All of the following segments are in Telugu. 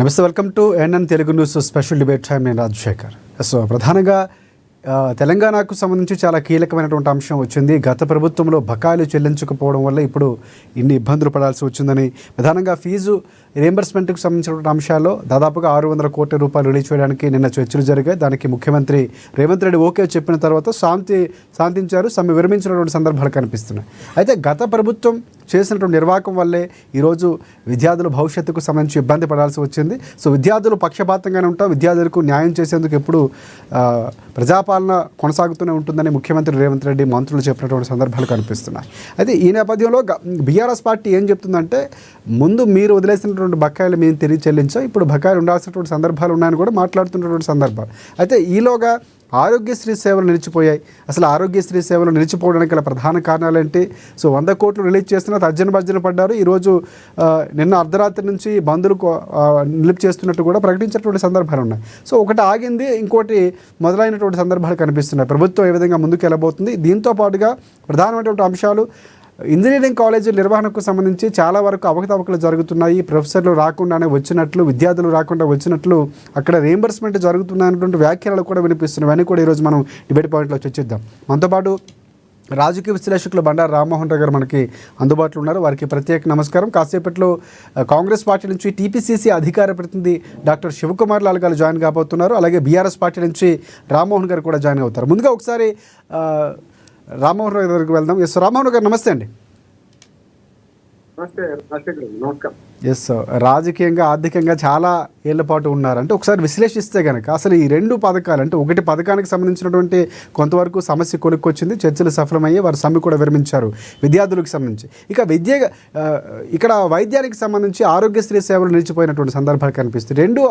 నమస్తే, welcome to NN Telugu news special debate time. నేను రాజశేఖర్. సో ప్రధానంగా తెలంగాణకు సంబంధించి చాలా కీలకమైనటువంటి అంశం వచ్చింది. గత ప్రభుత్వంలో బకాయిలు చెల్లించకపోవడం వల్ల ఇప్పుడు ఇన్ని ఇబ్బందులు పడాల్సి వచ్చిందని, ప్రధానంగా ఫీజు రీఎంబర్స్మెంట్కి సంబంధించినటువంటి అంశాల్లో దాదాపుగా 600 కోట్ల రూపాయలు రిలీజ్ చేయడానికి నిన్న చర్చలు జరిగాయి. దానికి ముఖ్యమంత్రి రేవంత్ రెడ్డి ఓకే చెప్పిన తర్వాత శాంతించారు, సమ్మె విరమించినటువంటి సందర్భాలు కనిపిస్తున్నాయి. అయితే గత ప్రభుత్వం చేసినటువంటి నిర్వాహకం వల్లే ఈరోజు విద్యార్థుల భవిష్యత్తుకు సంబంధించి ఇబ్బంది పడాల్సి వచ్చింది. సో విద్యార్థులు పక్షపాతంగానే ఉంటాం, విద్యార్థులకు న్యాయం చేసేందుకు ఎప్పుడు ప్రజాపాలన కొనసాగుతూనే ఉంటుందని ముఖ్యమంత్రి రేవంత్ రెడ్డి మంత్రులు చెప్పినటువంటి సందర్భాలు కనిపిస్తున్నాయి. అయితే ఈ నేపథ్యంలో బీఆర్ఎస్ పార్టీ ఏం చెప్తుందంటే, ముందు మీరు వదిలేసినటువంటి బకాయిలు మేము తిరిగి చెల్లించాం, ఇప్పుడు బకాయిలు ఉండాల్సినటువంటి సందర్భాలు ఉన్నాయని కూడా మాట్లాడుతున్నటువంటి సందర్భాలు. అయితే ఈలోగా ఆరోగ్యశ్రీ సేవలు నిలిచిపోయాయి. అసలు ఆరోగ్యశ్రీ సేవలు నిలిచిపోవడానికి గల ప్రధాన కారణాలు ఏంటి? సో 100 కోట్లు రిలీజ్ చేస్తున్న తర్జన పడ్డారు. ఈరోజు నిన్న అర్ధరాత్రి నుంచి బంధులు నిలిపి చేస్తున్నట్టు కూడా ప్రకటించినటువంటి సందర్భాలు ఉన్నాయి. సో ఒకటి ఆగింది, ఇంకోటి మొదలైనటువంటి సందర్భాలు కనిపిస్తున్నాయి. ప్రభుత్వం ఏ విధంగా ముందుకు వెళ్ళబోతుంది? దీంతో పాటుగా ప్రధానమైనటువంటి అంశాలు, ఇంజనీరింగ్ కాలేజీల నిర్వహణకు సంబంధించి చాలా వరకు అవకతవకలు జరుగుతున్నాయి. ప్రొఫెసర్లు రాకుండానే వచ్చినట్లు, విద్యార్థులు రాకుండా వచ్చినట్లు అక్కడ రీఎంబర్స్మెంట్ జరుగుతున్నాయన్నటువంటి వ్యాఖ్యలు కూడా వినిపిస్తున్నాయి. అని కూడా ఈరోజు మనం డిబేట్ పాయింట్లో చర్చిద్దాం. మనతో పాటు రాజకీయ విశ్లేషకులు బండారు రామ్మోహన్ రావు గారు మనకి అందుబాటులో ఉన్నారు. వారికి ప్రత్యేక నమస్కారం. కాసేపట్లో కాంగ్రెస్ పార్టీ నుంచి టీపీసీసీ అధికార ప్రతినిధి డాక్టర్ శివకుమార్ లాల్ గారు జాయిన్ కాబోతున్నారు. అలాగే బీఆర్ఎస్ పార్టీ నుంచి రామ్మోహన్ గారు కూడా జాయిన్ అవుతారు. ముందుగా ఒకసారి రామ్మోహన్ రావు దగ్గరికి వెళ్దాం. ఎస్ రామ్మోహన్ గారు, నమస్తే అండి. ఎస్, రాజకీయంగా ఆర్థికంగా చాలా ఏళ్ల పాటు ఉన్నారు. అంటే ఒకసారి విశ్లేషిస్తే కనుక అసలు ఈ రెండు పథకాలు, అంటే ఒకటి పథకానికి సంబంధించినటువంటి కొంతవరకు సమస్య కొనుక్కొచ్చింది, చర్చలు సఫలమయ్యి వారు సమ్మె కూడా విరమించారు విద్యార్థులకు సంబంధించి. ఇక ఇక్కడ వైద్యానికి సంబంధించి ఆరోగ్యశ్రీ సేవలు నిలిచిపోయినటువంటి సందర్భాలు కనిపిస్తాయి. రెండు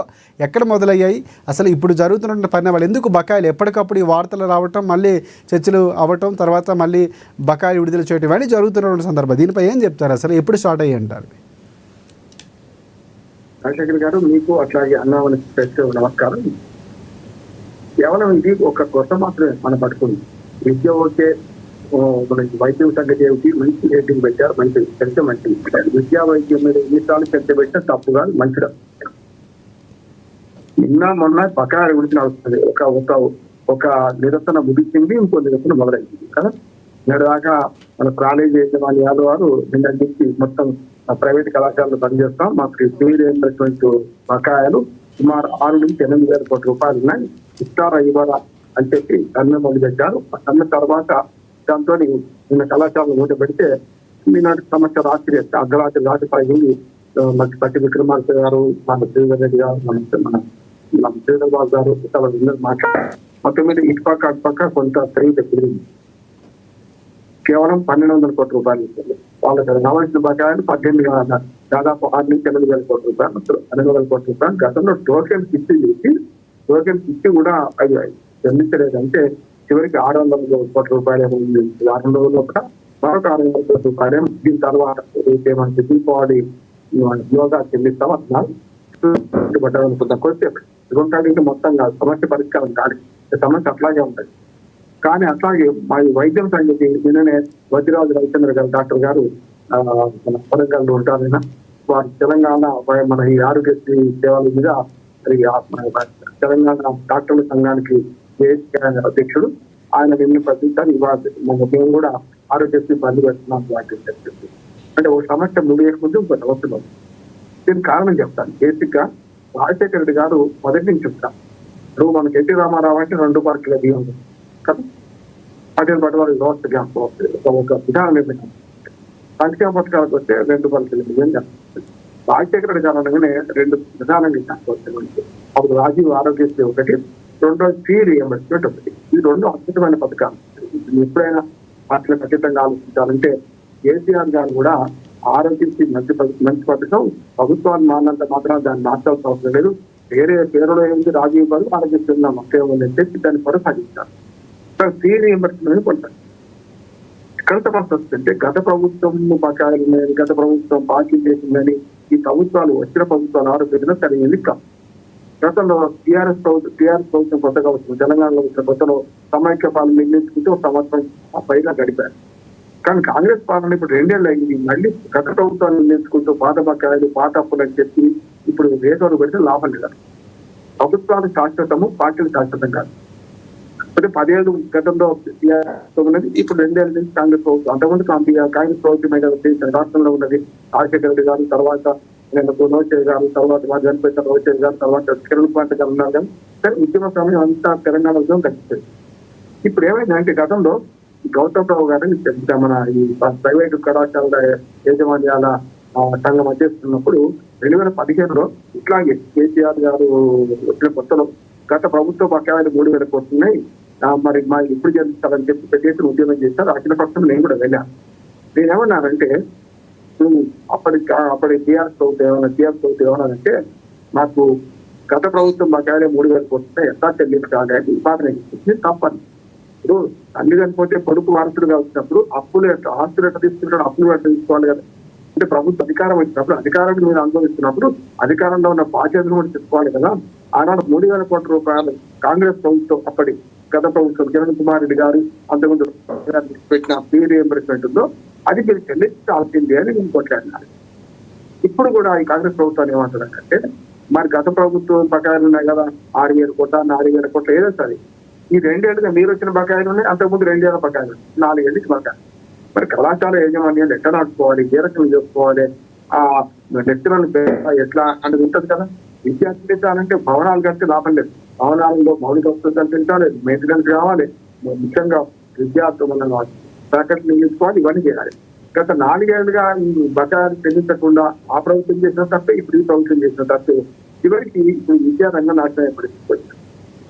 ఎక్కడ మొదలయ్యాయి? అసలు ఇప్పుడు జరుగుతున్నటువంటి పరిణామాలు ఎందుకు? బకాయిలు ఎప్పటికప్పుడు ఈ వార్తలు రావటం, మళ్ళీ చర్చలు అవ్వటం, తర్వాత మళ్ళీ బకాయిలు విడుదల చేయడం ఇవన్నీ జరుగుతున్నటువంటి సందర్భం. దీనిపై ఏం చెప్తారు? అసలు ఎప్పుడు స్టార్ట్ అయ్యి అంటారు? రాజశేఖర్ గారు, మీకు అట్లాగే అన్నామని నమస్కారం. కేవలం ఇది ఒక కొత్త మాత్రమే మనం పట్టుకుంది. విద్య ఓకే, మనకి వైద్యం సంగతి ఏమిటి, మంచి రేటింగ్ పెట్టారు, మంచి చర్చ, మంచి విద్యా వైద్యం మీద ఎన్నిసార్లు చర్చ పెట్టినా తప్పు కాదు, మంచిగా. నిన్న మొన్న బకాయిల గురించి నడుస్తుంది. ఒక నిరసన ముగిసింది, ఇంకో నిరసన మొదలైంది కదా. నేడుదాకా మన కాలేజీ యాదవ్ వారు నిన్న నుంచి మొత్తం ప్రైవేట్ కళాశాలలో పనిచేస్తాం, మాకు ఫీ రీయింబర్స్మెంట్ బకాయిలు సుమారు 6 నుంచి 8 వేల కోట్ల రూపాయలు ఉన్నాయి, ఇస్తారా ఇవ్వరా అని చెప్పి సమ్మె మొదలుపెట్టారు. ఆ సమ్మె తర్వాత దాంతో నిన్న కళాశాలను మూట పెడితే ఈనాటి సమస్య రాత్రి అర్ధరాత్రి దాటిపోయింది. పట్టి విక్రమార్క గారు, మన శ్రీధర్ రెడ్డి గారు, మన శ్రీధర్ బాబు గారు అందరూ మాట్లాడారు. మొత్తం మీద ఇటుపక్క అటుపక్క కొంత ఖరీదు పెరిగింది. కేవలం 1200 కోట్ల రూపాయలు ఇస్తుంది. వాళ్ళకి రావాల్సిన బకాయిలు 18 దాదాపు 6 నుంచి 8 వేల కోట్ల రూపాయలు, 200 కోట్ల రూపాయలు. గతంలో టోకెన్ ఇచ్చి కూడా అది చెల్లించలేదు. అంటే చివరికి 600 కోట్ల రూపాయలు ఏమైంది. 6 రోజుల్లో కూడా మరొక 600 కోట్ల రూపాయలు. దీని తర్వాత ఏమంటే దీపావళి యోగా చెల్లిస్తాం అంటున్నారు. పడ్డాలనుకుంటాం కొద్దిసేపు ఇంకా మొత్తం సమస్య పరిష్కారం కాదు, సమస్య అట్లాగే ఉంటుంది. కానీ అట్లాగే మా వైద్యం సంగతి నిన్ననే వజ్రరాజు రవిచంద్ర గారు, డాక్టర్ గారు మన వరంగల్లో ఉంటారైనా, వారు తెలంగాణ మన ఈ ఆరోగ్యశ్రీ సేవల మీద తెలంగాణ డాక్టర్ల సంఘానికి అధ్యక్షుడు, ఆయన నిన్న ప్రశ్నించారు. మేము కూడా ఆరోగ్యశ్రీ బంద్ పెడుతున్నాం. అంటే ఒక సమస్య ముగియకముందు ఇంకో సమస్య. దీనికి కారణం చెప్తాను. బేసిక్ గా రాజశేఖర రెడ్డి గారు మొదటి నుంచి చెప్తాను, ఇప్పుడు మనకి ఎన్టీ రామారావు అంటే 2 పార్కుల బియ్యం కదా, పటేల్ పట్టువారి వ్యవస్థ గ్యాప్ ఒక విధానం నిర్ణయం. సంక్షేమ పథకాలకు వస్తే 2 పార్కుల బియ్యం చేస్తారు. రాజశేఖర రెడ్డి గారు అనగానే 2 విధానంగా చేస్తారు. అప్పుడు రాజీవ్ ఆరోగ్యశ్రీ ఒకటి, 2 ఫీ రీయింబర్స్మెంట్ ఒకటి. ఈ 2 అద్భుతమైన పథకాలు. ఎప్పుడైనా వాటిని ఖచ్చితంగా ఆలోచించాలంటే కేసీఆర్ గారు కూడా ఆరోగ్యశ్రీ మంచి పథకం, ప్రభుత్వాన్ని మారినంత మాత్రం దాన్ని మార్చాల్సిన అవసరం లేదు, వేరే పేరులో ఏంటి రాజీవ్ గారు ఆరోగ్యశ్రీ ముఖ్యమని చెప్పి దాన్ని కొనసాగించారు. ఫీ రీయింబర్స్మెంట్ కొంటారు. ఎక్కడ సమస్య వస్తుంటే గత ప్రభుత్వం బకాయిలు ఉన్నాయని, గత ప్రభుత్వం బాకీ చేసిందని, ఈ వచ్చిన ప్రభుత్వాలు ఆరోగ్యంగా సరైనది కాదు. గతంలో టీఆర్ఎస్ ప్రభుత్వం కొత్తగా వచ్చింది. తెలంగాణలో వచ్చిన కొత్తలో సమైక్య పాలన నిర్ణయించుకుంటే 1 సంవత్సరం పైగా గడిపారు. కానీ కాంగ్రెస్ పాలన ఇప్పుడు 2 ఏళ్ళు అయింది. మళ్ళీ గత ప్రభుత్వాన్ని నిర్ణయించుకుంటూ పాత బకాయిలు, పాత అప్పులు అని చెప్పి ఇప్పుడు రేటు పెడితే లాభం లేదు. ప్రభుత్వాలు శాశ్వతము, పార్టీలు శాశ్వతం కాదు. అంటే 10 ఏళ్ళు గతంలో ఉన్నది, ఇప్పుడు 2 ఏళ్ళ నుంచి కాంగ్రెస్ ప్రభుత్వం. అంతకుముందు కాంగ్రెస్ ప్రభుత్వం రాష్ట్రంలో ఉన్నది రాజశేఖర రెడ్డి గారు, తర్వాత నోచేర్ గారు, తర్వాత మా జనపేట నోచేర్ గారు, తర్వాత కిరణ్ పాంట గారు ఉన్నారు. కానీ సరే ఉద్యమ సమయం అంతా తెలంగాణ ఉద్యమం కనిపిస్తుంది. ఇప్పుడు ఏమైందంటే గతంలో గౌతమ్ రావు గారిని మన ఈ ప్రైవేటు కళాశాల యాజమాన్యాల సంఘం చేస్తున్నప్పుడు 2015లో ఇట్లాగే కేసీఆర్ గారు వచ్చిన కొత్తలో గత ప్రభుత్వ బకాయిలు 3,000 కోట్లున్నాయి, మరి మా ఇప్పుడు చెల్లిస్తారని చెప్పి పెట్టేసి ఉద్యోగం చేస్తారు. అఖిల పక్షం నేను కూడా వెళ్ళాను. నేనేమన్నానంటే అప్పటి టీఆర్ఎస్ ప్రభుత్వం ఏమన్నానంటే మాకు గత ప్రభుత్వం బకాయిలు 3,000 కోట్లున్నాయి, ఎట్లా చెల్లించాలి అని బాధ తప్పని. ఇప్పుడు తల్లి చనిపోతే కొడుకు వారసుడుగా వచ్చినప్పుడు అప్పులు ఆస్తులు ఎట్లా తీసుకుంటాడు, అప్పులు ఎట్లా తీసుకోవాలి కదా. అంటే ప్రభుత్వ అధికారం వచ్చినప్పుడు అధికారాన్ని మీరు అనుభవిస్తున్నప్పుడు అధికారంలో ఉన్న బాధ్యతను కూడా తీసుకోవాలి కదా. ఆనాడు 3,000 కోట్ల రూపాయలు కాంగ్రెస్ ప్రభుత్వం అప్పటి గత ప్రభుత్వం కిరణ్ కుమార్ రెడ్డి గారు అంతకుముందు పెట్టిన ఫీ రియంబర్స్మెంట్ ఉందో అది మీరు చెల్లించాల్సిందే అని నేను కొట్లాడినాను. ఇప్పుడు కూడా ఈ కాంగ్రెస్ ప్రభుత్వాన్ని ఏమంటారంటే మరి గత ప్రభుత్వం బకాయిలు ఉన్నాయి కదా, 6,000 కోట్ల 4,000 కోట్ల ఏదో సరే, ఈ 2 ఏళ్ళుగా మీరు వచ్చిన బకాయిలు ఉన్నాయి, అంతకుముందు 2 ఏళ్ళ బకాయిలు, 4 ఏళ్ళకి బకాయి. మరి కళాశాల యాజమాన్యాలు ఎట్లా నడుచుకోవాలి, ఏ రకంగా చేసుకోవాలి, ఆ లెక్చరర్లు ఎట్లా అనేది ఉంటుంది కదా. విద్య అందించాలంటే భవనాలు కడితే లాభం లేదు. భవనాలలో మౌలిక వసతులు కల్పించాలి, మెయింటెనెన్స్ కావాలి, ముఖ్యంగా విద్యార్థులను ప్యాకెట్లు నిలుచుకోవాలి, ఇవన్నీ చేయాలి. గత 4 ఏళ్ళుగా ఈ బకాయిలు చెల్లించకుండా ఆ ప్రభుత్వం చేసిన తప్పే, ఇప్పుడు ఈ ప్రభుత్వం చేసిన తప్పే. చివరికి ఇప్పుడు విద్యారంగం నాశనం పరిస్థితి వచ్చింది.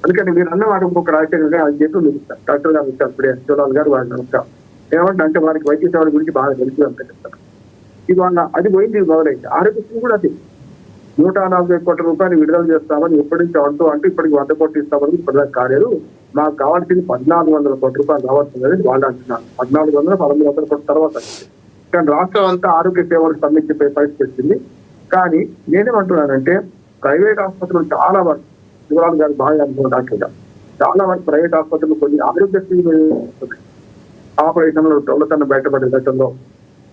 అందుకని మీరు అన్న వాడు ఇంకొక రాజకీయంగా అది చేతులు నిలుస్తారు. డాక్టర్ గారు వచ్చారు, ఇప్పుడే చోళాల్ గారు వాళ్ళు నమస్కారం. ఏమంటే అంటే వారికి వైద్య సేవల గురించి బాగా తెలుసు అంత చెప్తారు. ఇవాళ అది పోయింది, మొదలైంది. ఆరోగ్యశ్రీ కూడా అది 140 కోట్ల రూపాయలు విడుదల చేస్తామని ఎప్పటి నుంచి అంటే ఇప్పటికి 100 కోట్లు ఇస్తామని ఇప్పటిదాకా కాలేదు. మాకు కావాల్సింది 1,400 కోట్ల రూపాయలు కావాల్సిందని వాళ్ళు అంటున్నారు. 1,400, 1,300 కోట్ల తర్వాత కానీ రాష్ట్రం అంతా ఆరోగ్య సేవలకు సంబంధించి పరిస్థితి వచ్చింది. కానీ నేనేమంటున్నానంటే ప్రైవేట్ ఆసుపత్రులు చాలా వరకు వివరాలు గారు బాగా అనుకున్న డాక్టర్ గారు చాలా వరకు ప్రైవేట్ ఆసుపత్రులు కొన్ని ఆరోగ్యశ్రీ ఆపరేషన్లు దొంగతనం బయటపడే గతంలో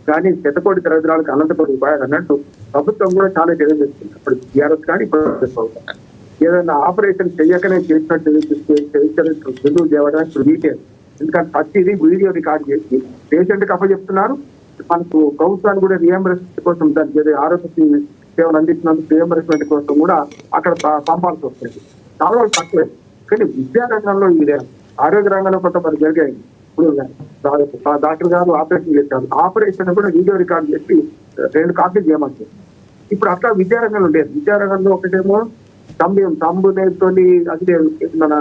కానీ శతకోటి తరగతులకు అనంతకోటి రూపాయలు అన్నట్టు ప్రభుత్వం కూడా చాలా చర్య చేస్తుంది. ఇప్పుడు టీఆర్ఎస్ కానీ ఇప్పుడు ఏదైనా ఆపరేషన్ చెయ్యకనే చేసినట్టు బిల్లు చేయడానికి వీటేది. ఎందుకంటే ప్రతిదీ వీడియో రికార్డ్ చేసి పేషెంట్కి అప్పచెప్తున్నారు. మనకు ప్రభుత్వాన్ని కూడా రియంబర్స్మెంట్ కోసం దానికి ఆరోగ్య సేవలు అందించినందుకు రియంబర్స్మెంట్ కోసం కూడా అక్కడ పంపాల్సి వస్తుంది. చాలా వరకు తక్కువే. కానీ విద్యారంగంలో ఇది ఆరోగ్య రంగంలో కొంత మరి జరిగాయి. ఇప్పుడు డాక్టర్ గారు ఆపరేషన్ చేశారు, ఆపరేషన్ కూడా వీడియో రికార్డ్ చేసి 2 కాపీలు చేయమంటారు. ఇప్పుడు అట్లా విద్యారంగంలో లేదు. విద్యారంగంలో ఒకటేమో తమ్ముతో అది మన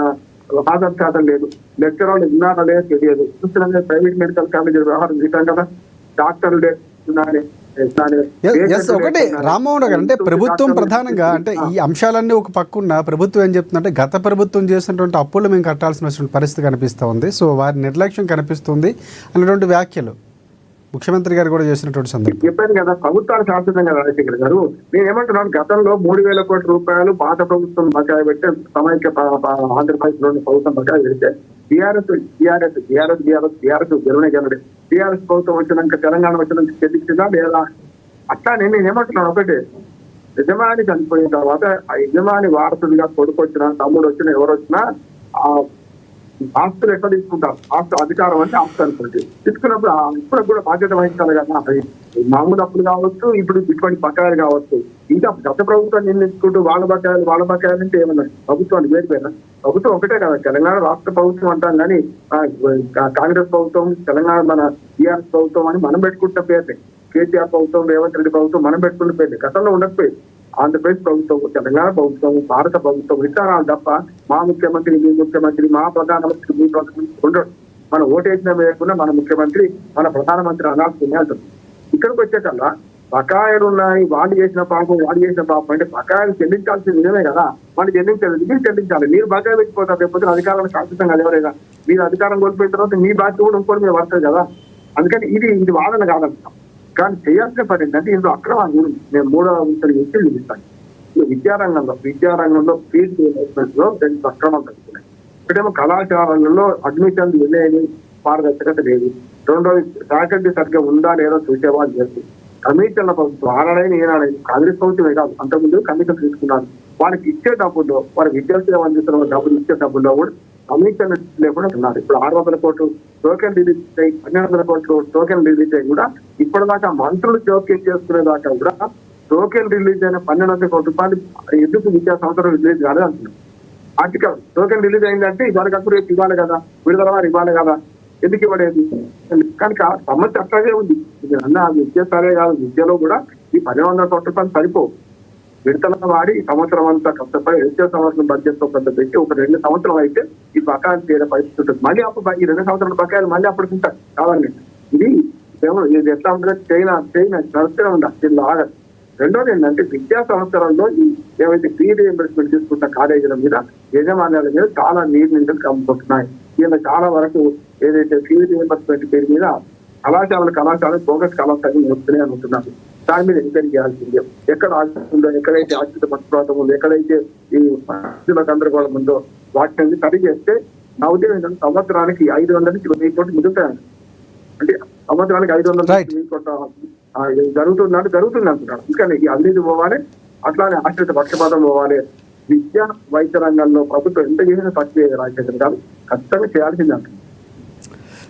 ఆధార్ శాతం లేదు, లెక్చరర్లు ఉన్నారా లేదా తెలియదు. చూస్తున్నాం ప్రైవేట్ మెడికల్ కాలేజ్ వ్యవహారం చేశాం కదా, డాక్టర్లు లేదు. ఒకటి రామ్మోహన్ గారు అంటే ప్రభుత్వం ప్రధానంగా అంటే ఈ అంశాలన్నీ ఒక పక్కన ప్రభుత్వం ఏం చెప్తుందంటే గత ప్రభుత్వం చేసినటువంటి అప్పులు మేము కట్టాల్సిన పరిస్థితి కనిపిస్తూ ఉంది, సో వారి నిర్లక్ష్యం కనిపిస్తుంది అన్నటువంటి వ్యాఖ్యలు ముఖ్యమంత్రి గారు కూడా చేసినటువంటి సందర్భం. చెప్పాను కదా, ప్రభుత్వాలు శాశ్వతంగా రాజశేఖర్ గారు. నేను ఏమంటున్నాను, గతంలో 3,000 కోట్ల రూపాయలు పాత ప్రభుత్వం బకాయి పెడితే సమైక్య ఆంధ్రప్రదేశ్ లోని ప్రభుత్వం బకాయి పెడితే టీఆర్ఎస్ ప్రభుత్వం వచ్చినాక తెలంగాణ వచ్చినాక చెల్లించిందా లేదా? అట్లా నేను ఏమంటున్నాను, ఒకటే యజమాని చనిపోయిన తర్వాత ఆ యజమాని వారసుడిగా కొడుకు వచ్చినా తమ్ముడు వచ్చినా ఎవరు వచ్చినా ఆ ఆస్తులు ఎట్లా తీసుకుంటారు? ఆస్తు అధికారం అంటే ఆస్తు అనుకోండి. తీసుకున్నప్పుడు ఇప్పుడు కూడా బాధ్యత వహించాలి కదా. అది మామూలు అప్పులు కావచ్చు, ఇప్పుడు ఇటువంటి బకాయిలు కావచ్చు. ఇంకా గత ప్రభుత్వం నిర్ణయించుకుంటూ వాళ్ళ బకాయిలు అంటే ఏమన్నారు? ప్రభుత్వానికి వేరుపోయినా ప్రభుత్వం ఒకటే కదా, తెలంగాణ రాష్ట్ర ప్రభుత్వం అంటాం కానీ కాంగ్రెస్ ప్రభుత్వం, తెలంగాణ మన టీఆర్ఎస్ ప్రభుత్వం అని మనం పెట్టుకుంటున్న పేర్లే. కేసీఆర్ ప్రభుత్వం, రేవంత్ రెడ్డి ప్రభుత్వం మనం పెట్టుకున్న పేర్లే. గతంలో ఉండకపోయింది. ఆంధ్రప్రదేశ్ ప్రభుత్వం, తెలంగాణ ప్రభుత్వం, భారత ప్రభుత్వం ఇట్లా తప్ప మా ముఖ్యమంత్రి, మీ ముఖ్యమంత్రి, మా ప్రధానమంత్రి, మీ ప్రధానమంత్రి ఉండడు. మన ఓటేసిన వేయకుండా మన ముఖ్యమంత్రి, మన ప్రధానమంత్రి అనాల్సిందే అంటుంది. ఇక్కడికి వచ్చేకల్లా బకాయిలు ఉన్నాయి, వాళ్ళు చేసిన పాపం అంటే బకాయిలు చెల్లించాల్సింది నిజమే కదా, వాళ్ళు చెల్లించాలి, మీరు చెల్లించాలి. మీరు బకాయి పెట్టిపోతారు, లేకపోతే అధికారాన్ని శాశ్వతంగా ఎవరైనా మీరు అధికారం కోల్పోయిన తర్వాత మీ బాధ్యత కూడా ఇంకోటి మీద పడుతుంది కదా. అందుకని ఇది వాదన కాదంటాం. కానీ చేయాల్సిన పని ఏంటంటే ఇందులో అక్రమాలు నేను 3వ విషయాలు చూపిస్తాను. విద్యారంగంలో ఫీజు రియంబర్స్మెంట్ లో 2 అక్రమాలు జరుగుతున్నాయి. ఒకటేమో కళాశాలల్లో అడ్మిషన్ వెళ్ళేది పారదర్శకత లేదు. రెండోది ఫ్యాకల్టీ సరిగ్గా ఉందా లేదా చూసేవాళ్ళు లేదు. కమిషన్ల ప్రభుత్వం ఆనాడైనా ఏనాడైనా కాంగ్రెస్ ప్రభుత్వమే కాదు, అంతకుముందు కమిషన్ తీసుకున్నారు. వాళ్ళకి ఇచ్చే డబ్బుల్లో, వాళ్ళకి విద్యార్థులు అందిస్తున్న డబ్బులు ఇచ్చే డబ్బుల్లో కూడా కమిషన్ లేకుండా ఉన్నారు. ఇప్పుడు 600 కోట్లు టోకెన్ రిలీజ్ అయ్యి, 1200 కోట్లు టోకెన్ రిలీజ్ అయ్యి కూడా ఇప్పటిదాకా మంత్రులు జోక్యం చేసుకునే దాకా కూడా టోకెన్ రిలీజ్ అయిన 1200 కోట్ల రూపాయలు ఎందుకు విద్యా సంవత్సరం రిలీజ్ కాలేదు అంటున్నారు. ఆర్టికల్ టోకెన్ రిలీజ్ అయిందంటే ఇదివరకు రేపు ఇవ్వాలి కదా, విడుదల వారు ఇవ్వాలి కదా, ఎందుకు ఇవ్వలేదు? కనుక సమస్య అట్లాగే ఉంది. అన్న విద్య సరే కాదు, విద్యలో కూడా ఈ 1200 కోట్ల రూపాయలు సరిపోవు. విడతల వాడి ఈ సంవత్సరం అంతా కష్టపడి వచ్చే సంవత్సరం బడ్జెట్ తో కొంత పెట్టి ఒక 2 సంవత్సరం అయితే ఈ బకాయిలు తీరే పరిస్థితి ఉంటుంది. మళ్ళీ అప్పుడు ఈ 2 సంవత్సరాల బకాయిలు మళ్ళీ అప్పటికి ఉంటాయి కావాలండి. ఇది ఎట్లా ఉంటుంది, చైనా నడుస్తూనే ఉండాలి, దీనిలో ఆగదు. రెండోది ఏంటంటే విద్యా సంవత్సరంలో ఈ ఏవైతే ఫీ రీఎంబర్స్మెంట్ తీసుకుంటున్న కాలేజీల మీద, యజమాన్యాల మీద చాలా నీరు నిందలు కమ్ముకుంటున్నాయి. ఈయన చాలా వరకు ఏదైతే ఫీ రీఎంబర్స్మెంట్ పేరు మీద కళాశాలలు బోగస్ కళాశాలలు వస్తున్నాయి అనుకుంటున్నారు. దాని మీద ఎంక్వైరీ చేయాల్సిందే. ఎక్కడ ఆశిస్తుందో, ఎక్కడైతే ఆశిత పక్షపాతం ఉందో, ఎక్కడైతే ఈ గందరగోళం ఉందో వాటిని సరి చేస్తే నా ఉద్దేశం ఏంటంటే సంవత్సరానికి 500 నుంచి 1000 కోట్లు మిగులుతాయండి. అంటే సంవత్సరానికి 500 నుంచి 1000 కోట్ల జరుగుతుంది అంటున్నాడు. ఇంకా ఈ అవినీతి పోవాలి, అట్లానే ఆశ్రిత పక్షపాతం పోవాలి. విద్యా వైద్య రంగంలో ప్రభుత్వం ఎంత చేసినా తక్కువే రాజశేఖర్ గారు, ఖచ్చితంగా చేయాల్సింది అంటున్నారు.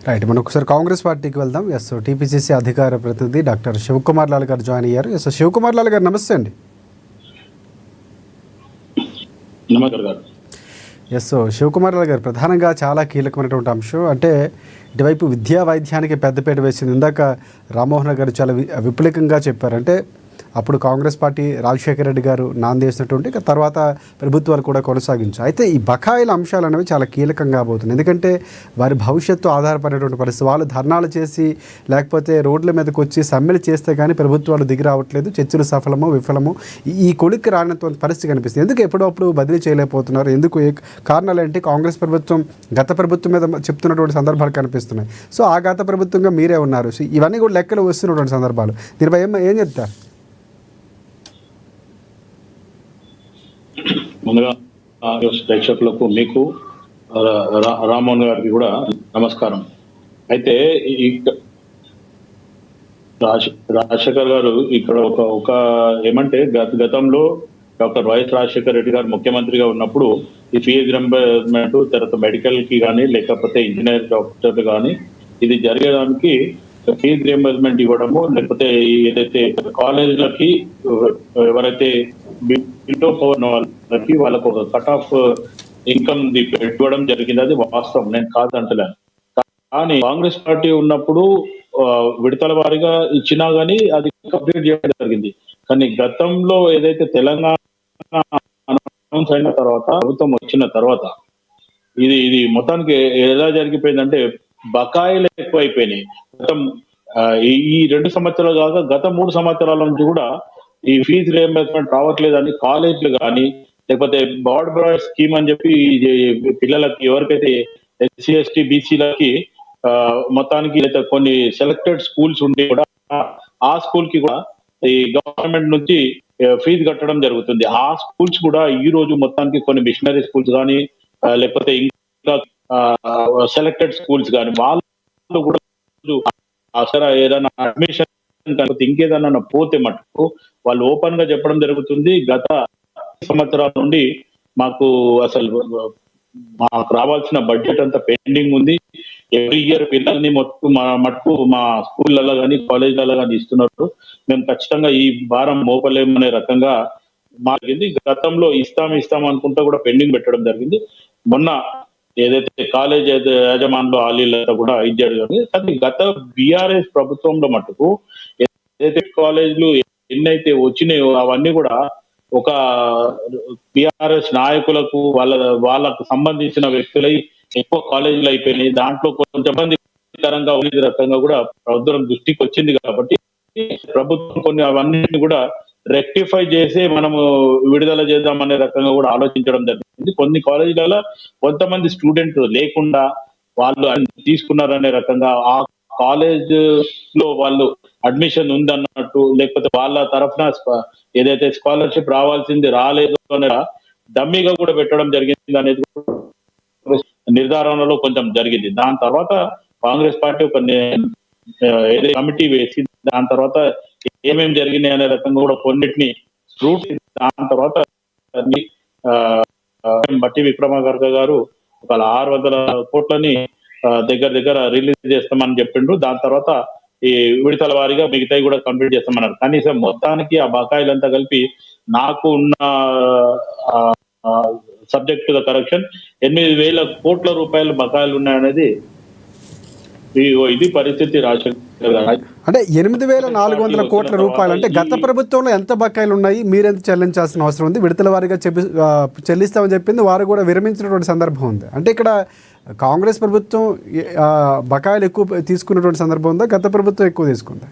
రైట్, మనం ఒకసారి కాంగ్రెస్ పార్టీకి వెళ్దాం. ఎస్, టీపీసీసీ అధికార ప్రతినిధి డాక్టర్ శివకుమార్ లాల్ గారు జాయిన్ అయ్యారు. ఎస్, శివకుమార్ లాల్ గారు నమస్తే అండి. ఎస్, శివకుమార్ లాల్ గారు, ప్రధానంగా చాలా కీలకమైనటువంటి అంశం అంటే ఇటువైపు విద్యా వైద్యానికి పెద్దపీట వేసింది. ఇందాక రామ్మోహన్ గారు చాలా విపులికంగా చెప్పారు. అంటే అప్పుడు కాంగ్రెస్ పార్టీ రాజశేఖర రెడ్డి గారు నాందేసినటువంటి తర్వాత ప్రభుత్వాలు కూడా కొనసాగించారు. అయితే ఈ బకాయిల అంశాలు అనేవి చాలా కీలకంగా కాబోతుంది. ఎందుకంటే వారి భవిష్యత్తు ఆధారపడేటువంటి పరిస్థితి. వాళ్ళు ధర్నాలు చేసి లేకపోతే రోడ్ల మీదకి వచ్చి సమ్మెలు చేస్తే కానీ ప్రభుత్వాలు దిగి రావట్లేదు, చర్చలు సఫలమో విఫలమో ఈ కొలిక్కి రానటువంటి పరిస్థితి కనిపిస్తుంది. ఎందుకు ఎప్పుడప్పుడు బదిలీ చేయలేకపోతున్నారు? ఎందుకు? కారణాలు ఏంటి? కాంగ్రెస్ ప్రభుత్వం గత ప్రభుత్వం మీద చెప్తున్నటువంటి సందర్భాలు కనిపిస్తున్నాయి. సో ఆ గత ప్రభుత్వంగా మీరే ఉన్నారు. సో ఇవన్నీ కూడా లెక్కలు వస్తున్నటువంటి సందర్భాలు. దీనిపై ఏం చెప్తారు? ముందుగా ప్రేక్షకులకు, మీకు రామ్మోహన్ గారికి కూడా నమస్కారం. అయితే రాజశేఖర్ గారు ఇక్కడ ఒక ఏమంటే గతంలో డాక్టర్ వైఎస్ రాజశేఖర రెడ్డి గారు ముఖ్యమంత్రిగా ఉన్నప్పుడు ఈ ఫీజు రింబర్స్మెంట్, తర్వాత మెడికల్ కి కానీ లేకపోతే ఇంజనీర్ డాక్టర్లు కానీ ఇది జరగడానికి ఫీజు రింబర్స్మెంట్ ఇవ్వడము, లేకపోతే ఏదైతే కాలేజీలకి ఎవరైతే బిలో పవర్ వాళ్ళకి వాళ్ళకు ఒక కట్ ఆఫ్ ఇన్కమ్ ఇవ్వడం జరిగింది. అది వాస్తవం, నేను కాదంటలేను. కానీ కాంగ్రెస్ పార్టీ ఉన్నప్పుడు విడతల వారీగా ఇచ్చినా గానీ అది కంప్లీట్ చేయడం జరిగింది. కానీ గతంలో ఏదైతే తెలంగాణ అనౌన్స్ అయిన తర్వాత, ప్రభుత్వం వచ్చిన తర్వాత ఇది మొత్తానికి ఎలా జరిగిపోయిందంటే బకాయిలు ఎక్కువైపోయినాయి. ఈ 2 సంవత్సరాలు కాక గత 3 సంవత్సరాల నుంచి కూడా ఈ ఫీజు రియంబర్స్మెంట్ రావట్లేదని కాలేజీలు కానీ, లేకపోతే బాడ్ బాయ్ స్కీమ్ అని చెప్పి పిల్లలకి ఎవరికైతే ఎస్సీ ఎస్టీ బీసీలకి మొత్తానికి లేదా కొన్ని సెలెక్టెడ్ స్కూల్స్ ఉంటే కూడా ఆ స్కూల్ కి కూడా ఈ గవర్నమెంట్ నుంచి ఫీజు కట్టడం జరుగుతుంది. ఆ స్కూల్స్ కూడా ఈ రోజు మొత్తానికి కొన్ని మిషనరీ స్కూల్స్ కానీ లేకపోతే ఇంకా సెలెక్టెడ్ స్కూల్స్ కానీ వాళ్ళు కూడా అసలు ఏదైనా అడ్మిషన్ ఇంకేదన్నా పోతే మటుకు వాళ్ళు ఓపెన్ గా చెప్పడం జరుగుతుంది. గత సంవత్సరాల నుండి మాకు రావాల్సిన బడ్జెట్ అంతా పెండింగ్ ఉంది. ఎవ్రీ ఇయర్ పిల్లల్ని మటుకు మా స్కూళ్ళలో కానీ కాలేజీలలో కానీ ఇస్తున్నారు. మేము ఖచ్చితంగా ఈ భారం మోపలేమనే రకంగా మారింది. గతంలో ఇస్తాం అనుకుంటా కూడా పెండింగ్ పెట్టడం జరిగింది. మొన్న ఏదైతే కాలేజ్ యాజమాన్లో ఆలీలతో కూడా ఇది జరిగింది. కానీ గత బీఆర్ఎస్ ప్రభుత్వంలో మటుకు ఏదైతే కాలేజీలు ఎన్నైతే వచ్చినాయో అవన్నీ కూడా ఒక బీఆర్ఎస్ నాయకులకు వాళ్ళకు సంబంధించిన వ్యక్తులై ఎక్కువ కాలేజీలు అయిపోయినాయి. దాంట్లో కొంచెం ఇబ్బందికరంగా ఉండే రకంగా కూడా ప్రభుత్వం దృష్టికి వచ్చింది. కాబట్టి ప్రభుత్వం కొన్ని అవన్నీ కూడా రెక్టిఫై చేసి మనము విడుదల చేద్దామనే రకంగా కూడా ఆలోచించడం జరిగింది. కొన్ని కాలేజీలలో కొంతమంది స్టూడెంట్ లేకుండా వాళ్ళు తీసుకున్నారనే రకంగా ఆ కాలేజ్ లో వాళ్ళు అడ్మిషన్ ఉందన్నట్టు, లేకపోతే వాళ్ళ తరఫున ఏదైతే స్కాలర్షిప్ రావాల్సింది రాలేదు అనే డమ్మీగా కూడా పెట్టడం జరిగింది అనేది నిర్ధారణలో కొంచెం జరిగింది. దాని తర్వాత కాంగ్రెస్ పార్టీ ఒక కమిటీ వేసి దాని తర్వాత ఏమేమి జరిగినాయి అనే రకంగా కూడా కొన్నిటిని స్క్రూటీ, దాని తర్వాత బట్టి విక్రమార్క గారు ఒక 600 కోట్లని దగ్గర దగ్గర రిలీజ్ చేస్తామని చెప్పిండు. దాని తర్వాత ఈ విడతల వారీగా మిగతాయి కూడా కంప్లీట్ చేస్తామన్నారు. కనీసం మొత్తానికి ఆ బకాయిలంతా కలిపి నాకు ఉన్న సబ్జెక్ట్ టు ద కరెక్షన్ 8,000 కోట్ల రూపాయల బకాయిలు ఉన్నాయనేది ఇది పరిస్థితి. రాజశేఖర్ గారు అంటే 8,400 కోట్ల రూపాయలు అంటే గత ప్రభుత్వంలో ఎంత బకాయిలు ఉన్నాయి, మీరెంత చెల్లించాల్సిన అవసరం ఉంది, విడతల వారీగా చెల్లిస్తామని చెప్పింది, వారు కూడా విరమించినటువంటి సందర్భం ఉంది. అంటే ఇక్కడ కాంగ్రెస్ ప్రభుత్వం బకాయిలు ఎక్కువ తీసుకున్నటువంటి సందర్భం ఉందా, గత ప్రభుత్వం ఎక్కువ తీసుకుందా?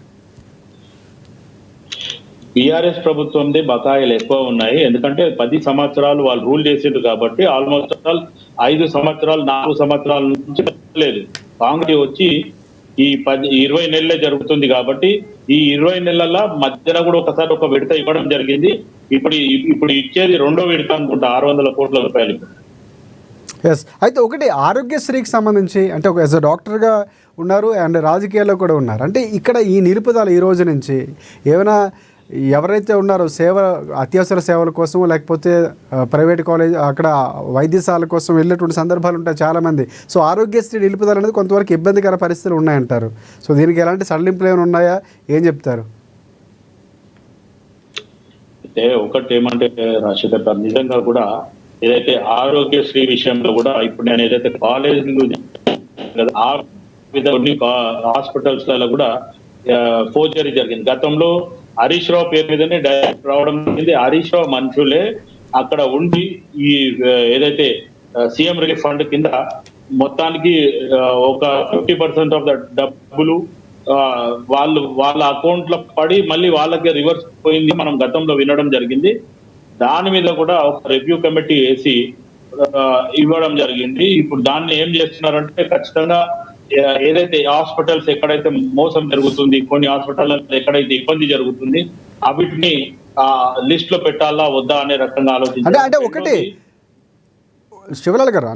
బీఆర్ఎస్ ప్రభుత్వంది బకాయిలు ఎక్కువ ఉన్నాయి. ఎందుకంటే 10 సంవత్సరాలు వాళ్ళు రూల్ చేసిండ్రు కాబట్టి ఆల్మోస్ట్ 5 సంవత్సరాలు 4 సంవత్సరాల నుంచి లేదు. కాంగ్రెస్ వచ్చి ఈ 20 నెలలే జరుగుతుంది కాబట్టి ఈ 20 నెలల మధ్యన కూడా ఒకసారి ఒక విడత ఇవ్వడం జరిగింది. ఇప్పుడు ఇచ్చేది రెండో విడత అనుకుంటా 600 కోట్ల రూపాయలు. ఎస్, అయితే ఒకటి ఆరోగ్యశ్రీకి సంబంధించి అంటే ఒక యాజ్ అ డాక్టర్గా ఉన్నారు అండ్ రాజకీయాల్లో కూడా ఉన్నారు. అంటే ఇక్కడ ఈ నిలుపుదల ఈ రోజు నుంచి ఏమైనా ఎవరైతే ఉన్నారో అత్యవసర సేవల కోసం లేకపోతే ప్రైవేట్ కాలేజ్ అక్కడ వైద్యశాల కోసం వెళ్ళేటువంటి సందర్భాలు ఉంటాయి చాలామంది. సో ఆరోగ్యశ్రీ నిలుపుదల అనేది కొంతవరకు ఇబ్బందికర పరిస్థితులు ఉన్నాయంటారు. సో దీనికి ఎలాంటి సడలింపులు ఏమైనా ఉన్నాయా, ఏం చెప్తారు? అయితే ఒకటి ఏమంటే రాజశేఖర్ గారు నిజంగా కూడా ఏదైతే ఆరోగ్యశ్రీ విషయంలో కూడా ఇప్పుడు నేను ఏదైతే కాలేజీలు హాస్పిటల్స్ లలో కూడా ఫోర్జరీ జరిగింది. గతంలో హరీష్ రావు పేరు మీదనే డైరెక్ట్ రావడం జరిగింది. హరీష్ రావు మనుషులే అక్కడ ఉండి ఈ ఏదైతే సీఎం రిలీఫ్ ఫండ్ కింద మొత్తానికి ఒక 50% ఆఫ్ ద డబ్బులు వాళ్ళ అకౌంట్ లో పడి మళ్ళీ వాళ్ళకి రివర్స్ పోయింది మనం గతంలో వినడం జరిగింది. దాని మీద కూడా ఒక రివ్యూ కమిటీ వేసి ఇవ్వడం జరిగింది. ఇప్పుడు దాన్ని ఏం చేస్తున్నారంటే ఖచ్చితంగా ఏదైతే హాస్పిటల్స్ ఎక్కడైతే మోసం జరుగుతుంది, కొన్ని హాస్పిటల్ ఎక్కడైతే ఇబ్బంది జరుగుతుంది అవిటిని లిస్ట్ లో పెట్టాలా వద్దా అనే రకంగా ఆలోచించారు. అంటే ఒకటి శివలాల్ గారు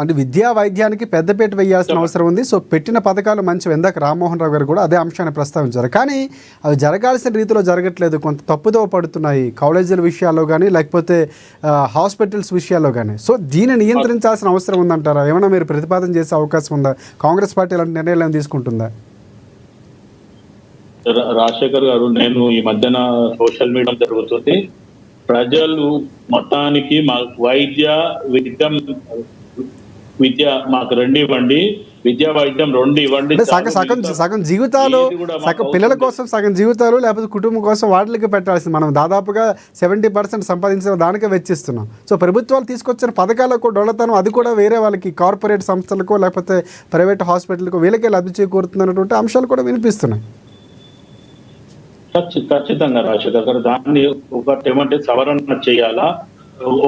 అంటే విద్యా వైద్యానికి పెద్దపీట వేయాల్సిన అవసరం ఉంది. సో పెట్టిన పథకాలు మంచివి, ఇందాక రామ్మోహన్ రావు గారు కూడా అదే అంశాన్ని ప్రస్తావించారు. కానీ అవి జరగాల్సిన రీతిలో జరగట్లేదు, కొంత తప్పుదో పడుతున్నాయి కాలేజీల విషయాల్లో కానీ లేకపోతే హాస్పిటల్స్ విషయాల్లో కానీ. సో దీన్ని నియంత్రించాల్సిన అవసరం ఉందంటారా? ఏమైనా మీరు ప్రతిపాదన చేసే అవకాశం ఉందా? కాంగ్రెస్ పార్టీ అలాంటి నిర్ణయాలను తీసుకుంటుందా? రాజశేఖర్ గారు, నేను ఈ మధ్యన సోషల్ మీడియా జరుగుతుంది, ప్రజలు మొత్తానికి మా విద్య మాకు 2 ఇవ్వండి, విద్యా వైద్యం 2 ఇవ్వండి. సగం జీవితాలు పిల్లల కోసం సగం జీవితాలు లేకపోతే కుటుంబం కోసం వాటికి పెట్టాల్సింది మనం దాదాపుగా 70% సంపాదించిన దానికే వెచ్చిస్తున్నాం. సో ప్రభుత్వాలు తీసుకొచ్చిన పథకాలకు డొల్లతనం అది కూడా వేరే వాళ్ళకి కార్పొరేట్ సంస్థలకో లేకపోతే ప్రైవేట్ హాస్పిటల్కో వీళ్ళకే లబ్ధి చేకూరుతున్నటువంటి అంశాలు కూడా వినిపిస్తున్నాయి. ఖచ్చితంగా రాజశేఖర్ గారు, దాన్ని ఒకటి ఏమంటే సవరణ చేయాలా.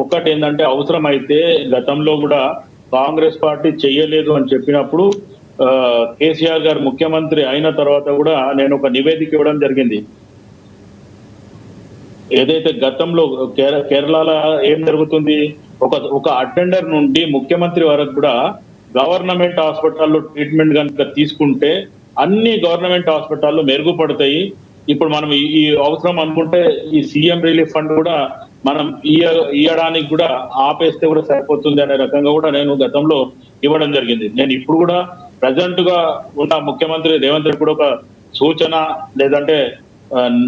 ఒకటి ఏంటంటే అవసరమైతే గతంలో కూడా కాంగ్రెస్ పార్టీ చెయ్యలేదు అని చెప్పినప్పుడు కేసీఆర్ గారు ముఖ్యమంత్రి అయిన తర్వాత కూడా నేను ఒక నివేదిక ఇవ్వడం జరిగింది. ఏదైతే గతంలో కేరళలో ఏం జరుగుతుంది, ఒక అటెండర్ నుండి ముఖ్యమంత్రి వరకు కూడా గవర్నమెంట్ హాస్పిటల్లో ట్రీట్మెంట్ కనుక తీసుకుంటే అన్ని గవర్నమెంట్ హాస్పిటల్లో మెరుగుపడతాయి. ఇప్పుడు మనం ఈ అవసరం అనుకుంటే ఈ సీఎం రిలీఫ్ ఫండ్ కూడా మనం ఇవ్వడానికి కూడా ఆపేస్తే కూడా సరిపోతుంది అనే రకంగా కూడా నేను గతంలో ఇవ్వడం జరిగింది. నేను ఇప్పుడు కూడా ప్రజెంట్ గా ఉన్న ముఖ్యమంత్రి రేవంత్ రెడ్డి కూడా ఒక సూచన లేదంటే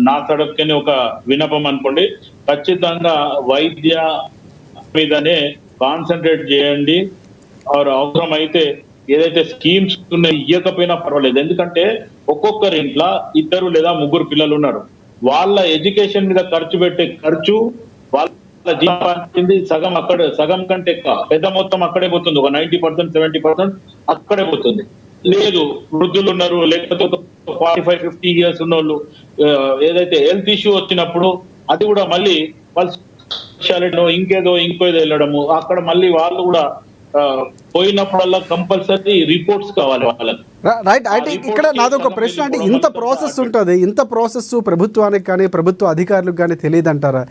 నా సడక్కని ఒక విన్నపం అనుకోండి, ఖచ్చితంగా వైద్య మీదనే కాన్సన్ట్రేట్ చేయండి. అవసరం అయితే ఏదైతే స్కీమ్స్ ఉన్నాయి ఇవ్వకపోయినా పర్వాలేదు. ఎందుకంటే ఒక్కొక్కరి ఇంట్లో 2 లేదా 3 పిల్లలు ఉన్నారు. వాళ్ళ ఎడ్యుకేషన్ మీద ఖర్చు పెట్టే ఖర్చు వాళ్ళ జీవితానికి సగం కంటే ఎక్కువ పెద్ద మొత్తం అక్కడే పోతుంది. ఒక 90% 70% అక్కడే పోతుంది. లేదు వృద్ధులు ఉన్నారు, లేకపోతే ఒక 45-50 ఇయర్స్ ఉన్న వాళ్ళు ఏదైతే హెల్త్ ఇష్యూ వచ్చినప్పుడు అది కూడా మళ్ళీ వాళ్ళు స్పెషాలిటీ ఇంకేదో వెళ్ళడము, అక్కడ మళ్ళీ వాళ్ళు కూడా పోయినప్పుడల్లా కంపల్సరీ రిపోర్ట్స్ కావాలి వాళ్ళకి. రైట్. అంటే ఇక్కడ నాదొక ప్రశ్న, అంటే ఇంత ప్రాసెస్ ఉంటుంది, ఇంత ప్రాసెస్ ప్రభుత్వానికి కానీ ప్రభుత్వ అధికారులకు కానీ తెలియదు అంటారా?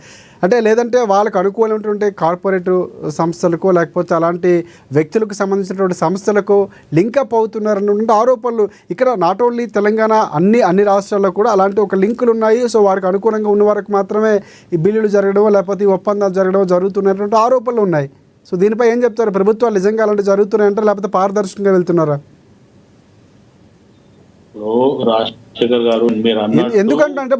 అంటే లేదంటే వాళ్ళకు అనుకూలమైనటువంటి కార్పొరేట్ సంస్థలకు లేకపోతే అలాంటి వ్యక్తులకు సంబంధించినటువంటి సంస్థలకు లింకప్ అవుతున్నారన్నటువంటి ఆరోపణలు ఇక్కడ నాట్ ఓన్లీ తెలంగాణ, అన్ని రాష్ట్రాల్లో కూడా అలాంటి ఒక లింకులు ఉన్నాయి. సో వారికి అనుకూలంగా ఉన్న వారికి మాత్రమే ఈ బిల్లులు జరగడం లేకపోతే ఈ ఒప్పందాలు జరగడం జరుగుతున్నటువంటి ఆరోపణలు ఉన్నాయి. సో దీనిపై ఏం చెప్తారు? ప్రభుత్వాలు నిజంగా అలాంటి జరుగుతున్నాయంటారా లేకపోతే పారదర్శకంగా వెళ్తున్నారా? రాజశేఖర్ గారు మీరు ఎందుకంటే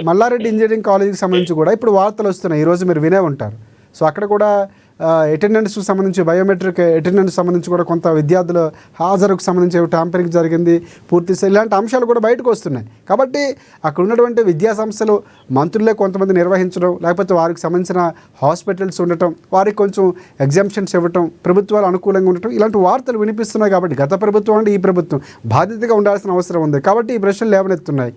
మల్లారెడ్డి ఇంజనీరింగ్ కాలేజీకి సంబంధించి కూడా ఇప్పుడు వార్తలు వస్తున్నాయి, ఈరోజు మీరు వినే ఉంటారు. సో అక్కడ కూడా అటెండెన్స్కి సంబంధించి బయోమెట్రిక్ అటెండెన్స్ సంబంధించి కూడా కొంత విద్యార్థుల హాజరుకు సంబంధించి ట్యాంపరింగ్ జరిగింది, పూర్తి ఇలాంటి అంశాలు కూడా బయటకు వస్తున్నాయి. కాబట్టి అక్కడ ఉన్నటువంటి విద్యా సంస్థలు మంత్రులే కొంతమంది నిర్వహించడం, లేకపోతే వారికి సంబంధించిన హాస్పిటల్స్ ఉండటం, వారికి కొంచెం ఎగ్జామ్షన్స్ ఇవ్వటం, ప్రభుత్వాలు అనుకూలంగా ఉండటం, ఇలాంటి వార్తలు వినిపిస్తున్నాయి. కాబట్టి గత ప్రభుత్వం అంటే ఈ ప్రభుత్వం బాధ్యతగా ఉండాల్సిన అవసరం ఉంది. కాబట్టి ఈ ప్రశ్నలు లేవనెత్తున్నాయి.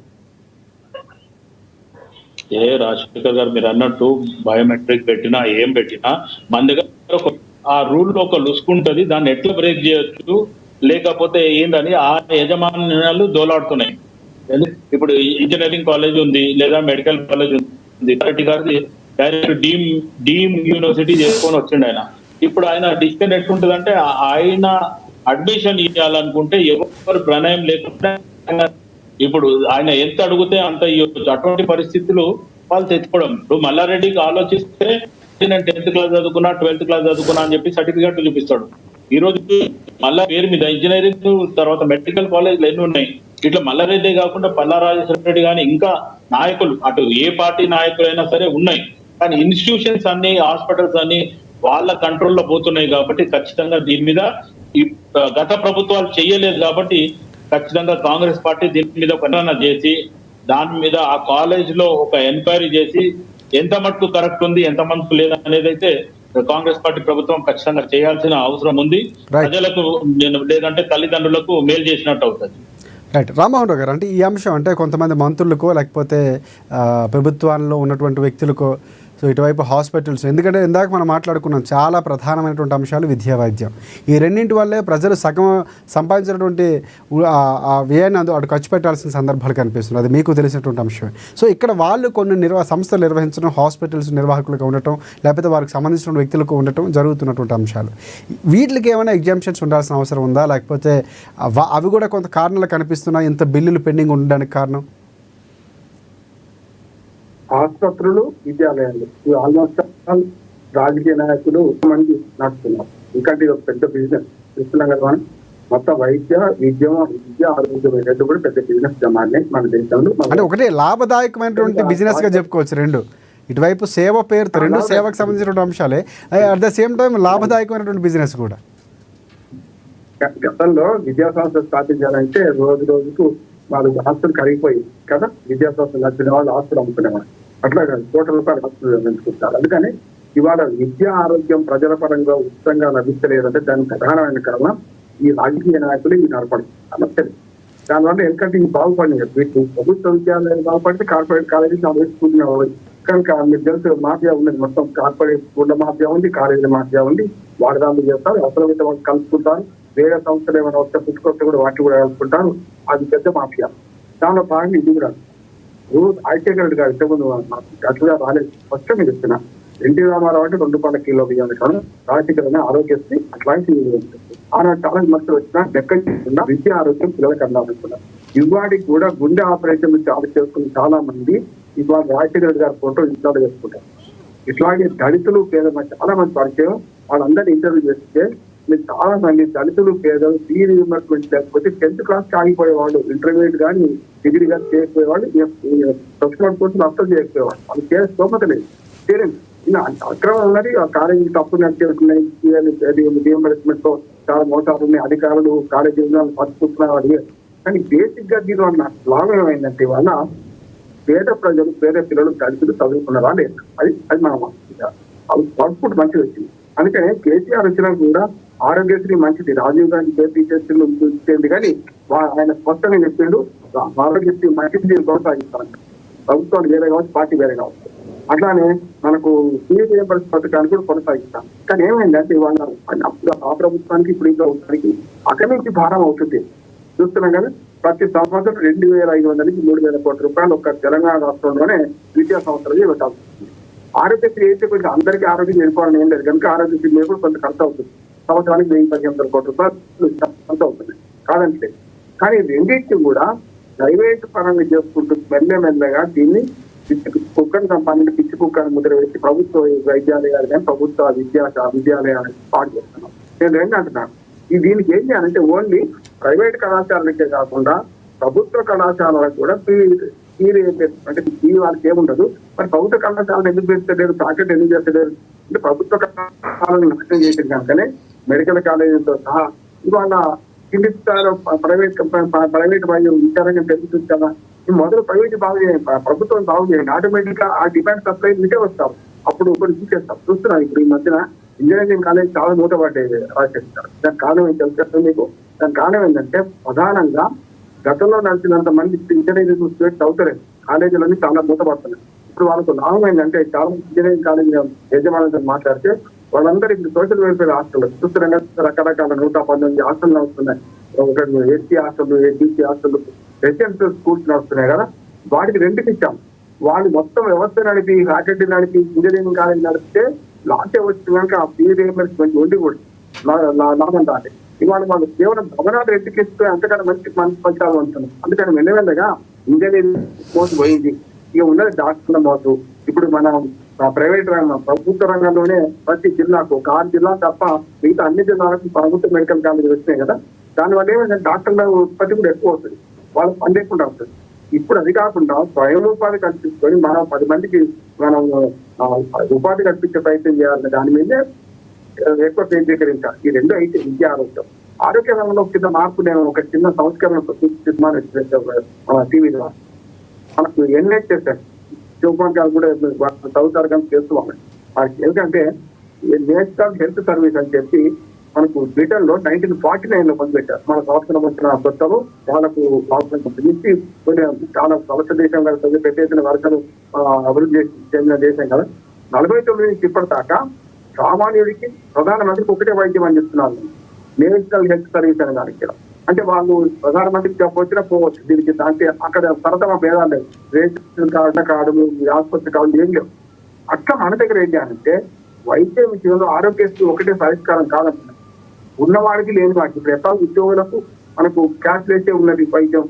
రాజశేఖర్ గారు మీరు అన్నట్టు బయోమెట్రిక్ పెట్టినా ఏం పెట్టినా మన దగ్గర ఆ రూల్ లో ఒక లుస్క్ ఉంటుంది, దాన్ని ఎట్లా బ్రేక్ చేయొచ్చు లేకపోతే ఏందని ఆ యజమానులు దోలాడుతున్నాయి. ఇప్పుడు ఇంజనీరింగ్ కాలేజ్ ఉంది లేదా మెడికల్ కాలేజ్ ఉంది, గారిది డైరెక్ట్ డీమ్ యూనివర్సిటీ చేసుకొని వచ్చిండు ఆయన. ఇప్పుడు ఆయన డిసిషన్ ఎట్లుంటుందంటే ఆయన అడ్మిషన్ ఇవ్వాలనుకుంటే ఎవరు ప్రణయం లేకుండా ఇప్పుడు ఆయన ఎంత అడిగితే అంత ఇవ్వచ్చు. అటువంటి పరిస్థితులు వాళ్ళు తెచ్చుకోవడం. ఇప్పుడు మల్లారెడ్డికి ఆలోచిస్తే నేను 10th క్లాస్ చదువుకున్నా 12th క్లాస్ చదువుకున్నా అని చెప్పి సర్టిఫికేట్ చూపిస్తాడు. ఈ రోజు మళ్ళా పేరు మీద ఇంజనీరింగ్ తర్వాత మెడికల్ కాలేజ్లు ఎన్ని ఉన్నాయి. ఇట్లా మల్లారెడ్డి కాకుండా పల్లా రాజేశ్వర రెడ్డి కానీ ఇంకా నాయకులు అటు ఏ పార్టీ నాయకులైనా సరే ఉన్నాయి. కానీ ఇన్స్టిట్యూషన్స్ అన్ని హాస్పిటల్స్ అన్ని వాళ్ళ కంట్రోల్లో పోతున్నాయి. కాబట్టి ఖచ్చితంగా దీని మీద గత ప్రభుత్వాలు చేయలేదు. కాబట్టి ఖచ్చితంగా కాంగ్రెస్ పార్టీ దీని మీద పరిణామం చేసి దాని మీద ఆ కాలేజ్ లో ఒక ఎంక్వైరీ చేసి ఎంత మటుకు కరెక్ట్ ఉంది ఎంత మటుకు లేదు అనేది అయితే కాంగ్రెస్ పార్టీ ప్రభుత్వం ఖచ్చితంగా చేయాల్సిన అవసరం ఉంది. ప్రజలకు లేదంటే తల్లిదండ్రులకు మేలు చేసినట్టు అవుతుంది. రైట్. రామ్మోహన్ రావు గారు, అంటే ఈ అంశం అంటే కొంతమంది మంత్రులకో లేకపోతే ప్రభుత్వాల్లో ఉన్నటువంటి వ్యక్తులకో, సో ఇటువైపు హాస్పిటల్స్, ఎందుకంటే ఇందాక మనం మాట్లాడుకున్నాం చాలా ప్రధానమైనటువంటి అంశాలు విద్యా వైద్యం. ఈ రెండింటి వల్లే ప్రజలు సగం సంపాదించినటువంటి ఆ వ్యయాన్ని అటు ఖర్చు పెట్టాల్సిన సందర్భాలు కనిపిస్తుంది. అది మీకు తెలిసినటువంటి అంశమే. సో ఇక్కడ వాళ్ళు కొన్ని సంస్థలు నిర్వహించడం, హాస్పిటల్స్ నిర్వాహకులుగా ఉండటం లేకపోతే వారికి సంబంధించిన వ్యక్తులకు ఉండటం జరుగుతున్నటువంటి అంశాలు. వీటికి ఏమైనా ఎగ్జామ్షన్స్ ఉండాల్సిన అవసరం ఉందా, లేకపోతే అవి కూడా కొంత కారణాలు కనిపిస్తున్నాయి ఇంత బిల్లులు పెండింగ్ ఉండడానికి కారణం? ఆసుపత్రులు, విద్యాలయాలు ఇవి ఆల్మోస్ట్ రాజకీయ నాయకులు మంది నడుస్తున్నారు. ఎందుకంటే ఇది ఒక పెద్ద బిజినెస్ చూస్తున్నాం కదా మనం. మొత్తం విద్య, ఆరోగ్యం రెండు కూడా పెద్ద బిజినెస్ జమానే మన దేశంలో. అంటే ఒకటి లాభదాయకమైనటువంటి బిజినెస్ గా చెప్పుకోవచ్చు రెండు. ఇటువైపు సేవ పేరుతో రెండు సేవకు సంబంధించినటువంటి అంశాలే, అట్ ద సేమ్ టైం లాభదాయకమైనటువంటి బిజినెస్ కూడా. గతంలో విద్యా సంస్థ స్థాపించాలంటే రోజు రోజుకు వాళ్ళు ఆస్తులు కరిగిపోయి కదా, విద్యా సంస్థలు నచ్చిన వాళ్ళు ఆస్తులు అమ్ముకునేవాళ్ళు. అట్లా కోట్ల రూపాయలు ఆస్తులు పెంచుకుంటారు. అందుకని ఇవాళ విద్యా ఆరోగ్యం ప్రజల పరంగా ఉచితంగా లభిస్తలేదంటే దానికి ప్రధానమైన కారణం ఈ రాజకీయ నాయకులు ఇవి నడపడం సమస్యలు. దానివల్ల ఎందుకంటే ఇవి బాగుపడినాయి. వీటికి ప్రభుత్వ విద్యాలయాలు బాగుపడితే కార్పొరేట్ కాలేజీ స్కూల్ కనుక మీకు తెలుసు మాఫియా ఉన్నది. మొత్తం కార్పొరేట్ స్కూళ్ళ మాఫియా ఉంది, కాలేజీల మాఫియా ఉంది. వాడదాలు చేస్తారు, అవసరమైతే వాళ్ళు కలుపుకుంటారు. వేరే సంస్థలు ఏమైనా వస్తే పుట్టుకొస్తే కూడా వాటిని కూడా కలుపుకుంటారు. అది పెద్ద మాఫియా. దానిలో భాగంగా ఇది కూడా రాజశేఖర రెడ్డి గారు ఇంతకుముందు అట్లా రాలేదు. ఫస్ట్ మీరు చెప్తున్నా ఎన్టీ రామారావు అంటే 2 రూపాయల కిలో బియ్యం కాదు, రాజశేఖర ఆరోగ్యశ్రీ అట్లాంటి ఆనాడు చాలా విమర్శలు వచ్చినా లెక్క విద్యా ఆరోగ్యం పిల్లలకు అందాలనుకున్నారు. ఇవాడికి కూడా గుండె ఆపరేషన్ చాలా చేసుకుని చాలా మంది ఇవాళ రాజశేఖర రెడ్డి గారి ఫోటో ఇన్స్టాల్ చేసుకుంటారు. ఇట్లాగే దళితులు పేదలు చాలా మంది పరిచయం. వాళ్ళందరినీ ఇంటర్వ్యూ చేస్తే మీరు చాలా మంది దళితులు పేదలు ఫీజు రియంబర్స్మెంట్ లేకపోతే 10th క్లాస్ ఆగిపోయేవాళ్ళు, ఇంటర్మీడియట్ కానీ డిగ్రీ కానీ చేయకపోయేవాళ్ళు, ప్రొఫెషనల్ కోర్సులు అర్థం చేయకపోయేవాళ్ళు. వాళ్ళు చేసే స్తోమత లేదు. అక్రమం ఉన్నది ఆ కాలేజీ తప్పు నడుస్తున్నాయి, రియంబర్స్మెంట్ తో చాలా మోసాలు ఉన్నాయి, అధికారులు కాలేజీ పట్టుకుంటున్నారు. కానీ బేసిక్ గా దీని వల్ల లాభం ఏమైందంటే వాళ్ళ పేద ప్రజలు పేద పిల్లలు దళితులు చదువుకున్నారా లేదు. అది మనం అవుట్పుట్ మంచిగా వచ్చింది. అందుకనే కేసీఆర్ వచ్చినా కూడా ఆరోగ్యశ్రీ మంచిది, రాజీవ్ గాంధీ టీచర్లు ఇచ్చేది. కానీ ఆయన స్పష్టంగా చెప్పాడు ఆరోగ్యశ్రీ మంచిది, దీన్ని కొనసాగిస్తాను. ప్రభుత్వాలు వేరే కావచ్చు, పార్టీ వేరే కావచ్చు. అట్లానే మనకు ఫీజు రియంబర్స్ పథకాన్ని కూడా కొనసాగిస్తాం. కానీ ఏమైందంటే ఇవాళ అప్పుడు ఆ ప్రభుత్వానికి ఇప్పుడు ఈ ప్రభుత్వానికి అక్కడి నుంచి భారం అవుతుంది. చూస్తున్నాం కదా, ప్రతి సంవత్సరం 2,500 నుంచి 3,000 కోట్ల రూపాయలు ఒక్క తెలంగాణ రాష్ట్రంలోనే విద్యా సంస్థలకి పెట్టాల్సి వస్తుంది. ఆరోగ్యశ్రీ అయితే కొంచెం అందరికీ ఆరోగ్యం వెళ్ళిపోవడం ఏం లేదు కనుక ఆరోగ్యశ్రీ మీద కూడా కొంత ఖర్చు అవుతుంది. సంవత్సరానికి 1,015 కోట్ల రూపాయలు ఖర్చు అవుతుంది కాదంటే. కానీ రెండింటికి కూడా ప్రైవేట్ పరంగా చేసుకుంటూ మెల్లమెల్లగా దీన్ని కుక్కను సంపాదించి పిచ్చి కుక్కను ముద్ర వేసి ప్రభుత్వ వైద్యాలయాలు కానీ ప్రభుత్వ విద్యాలయాలు పాటు చేస్తున్నాం. నేను రెండు అంటున్నాను, దీనికి ఏం చేయాలంటే ఓన్లీ ప్రైవేట్ కళాశాలలకే కాకుండా ప్రభుత్వ కళాశాలకు కూడా అంటే ఫీ వాళ్ళకి ఏముండదు. మరి ప్రభుత్వ కళాశాలను ఎందుకు పెంచలేరు, ప్యాకెట్ ఎందుకు చేస్తలేరు అంటే ప్రభుత్వ కళాశాలను నష్టం చేసిన కనుకనే మెడికల్ కాలేజీలతో సహా ఇవాళ కింది స్థాయిలో ప్రైవేట్ వైద్యం విచారంగా తెలుస్తుంది కదా. ఈ మొదలు ప్రైవేట్ బాగు చేయండి, ప్రభుత్వం బాగు చేయండి, ఆటోమేటిక్ గా ఆ డిమాండ్ సప్లై మీకే వస్తాం. అప్పుడు ఒకటి తీసేస్తాం. చూస్తున్నాం ఇప్పుడు ఈ మధ్యన ఇంజనీరింగ్ కాలేజ్ చాలా మూతపడ్డేది రాజశేఖర్. దానికి కారణం ఏం తెలుసు మీకు? దాని కారణం ఏంటంటే ప్రధానంగా గతంలో నడిచినంత మంది ఇంజనీరింగ్ స్టూడెంట్స్ అవుతారు, కాలేజీలన్నీ చాలా మూతపడుతున్నాయి. ఇప్పుడు వాళ్ళకు లాభం ఏంటంటే చాలా ఇంజనీరింగ్ కాలేజీ యజమానులతో మాట్లాడితే వాళ్ళందరూ ఇప్పుడు సోషల్ వెల్ఫేర్ హాస్టల్ చూస్తున్నాం కదా, రకరకాల 119 హాస్టల్ వస్తున్నాయి. SC hostel, BC hostel, residential schools నడుస్తున్నాయి కదా, వాటికి రెండుకి ఇచ్చాం. వాళ్ళు మొత్తం వ్యవస్థ నడిపి ఫ్యాకల్టీ నడిపి ఇంజనీరింగ్ కాలేజ్ నడిపితే లాస్ట్ వచ్చినాక ఆ ఫీ రియంబర్స్మెంట్ ఉండి కూడా లాభం రాలేదు. ఇవాళ వాళ్ళు కేవలం భవనాలు ఎత్తుకిస్తే అంతకన్నా మంచి ఫలితాలు ఉంటున్నాం. అందుకని మెల్లమెల్లగా ఇంజనీరింగ్ మోసు పోయింది, ఇక ఉన్నది డాక్టర్ల మోసు. ఇప్పుడు మనం ప్రైవేట్ రంగం ప్రభుత్వ రంగంలోనే ప్రతి జిల్లాకు ఒక 6 జిల్లా తప్ప మిగతా అన్ని జిల్లాలకు ప్రభుత్వ మెడికల్ కాలేజ్ వచ్చినాయి కదా. దానివల్ల ఏమైనా డాక్టర్ల ఉత్పత్తి కూడా ఎక్కువ వస్తుంది, వాళ్ళకి పని లేకుండా వస్తుంది. ఇప్పుడు అది కాకుండా స్వయం ఉపాధి కల్పించుకొని మనం 10 మందికి మనం ఉపాధి కల్పించే ప్రయత్నం చేయాలని దాని మీదే ఎక్కువ కేంద్రీకరించాలి. ఈ రెండు అయితే విద్య ఆరోగ్య రంగంలో చిన్న మార్పు నేను ఒక చిన్న సంస్కరణ టీవీ ద్వారా మనకు NHS శివపాంకాలు కూడా చదువుతారు కానీ చేస్తున్నాం. వాళ్ళకి ఎందుకంటే నేషనల్ హెల్త్ సర్వీస్ అని చెప్పి మనకు బ్రిటన్ లో 1949 మొదలుపెట్టారు. మన సంవత్సరం వచ్చిన కొత్తలు వాళ్ళకు నుంచి చాలా ప్రపంచ దేశంగా పెద్ద ఎత్తున వరకలు అభివృద్ధి చెందిన దేశం కదా. 49 నుంచి ఇప్పటిదాకా సామాన్యుడికి ప్రధానమంత్రికి ఒకటే వైద్యం అందిస్తున్నారు, నేషనల్ హెల్త్ సర్వీస్ అనే దానికి. అంటే వాళ్ళు ప్రధానమంత్రికి చెప్పొచ్చినా పోవచ్చు, దీనికి దానికి అక్కడ తరతమ భేదాలు లేవు, రేషన్ కార్డు కాదు, ఆసుపత్రి కాదు, ఏం లేవు. అట్లా మన దగ్గర ఏం చేయాలంటే వైద్య విషయంలో ఆరోగ్యశ్రీ ఒకటే పరిష్కారం కాదంటున్నారు. ఉన్నవాడికి లేని వాడికి ఇప్పుడు ఎట్లా ఉద్యోగులకు మనకు క్యాష్లెస్ ఉన్నది వైద్యం,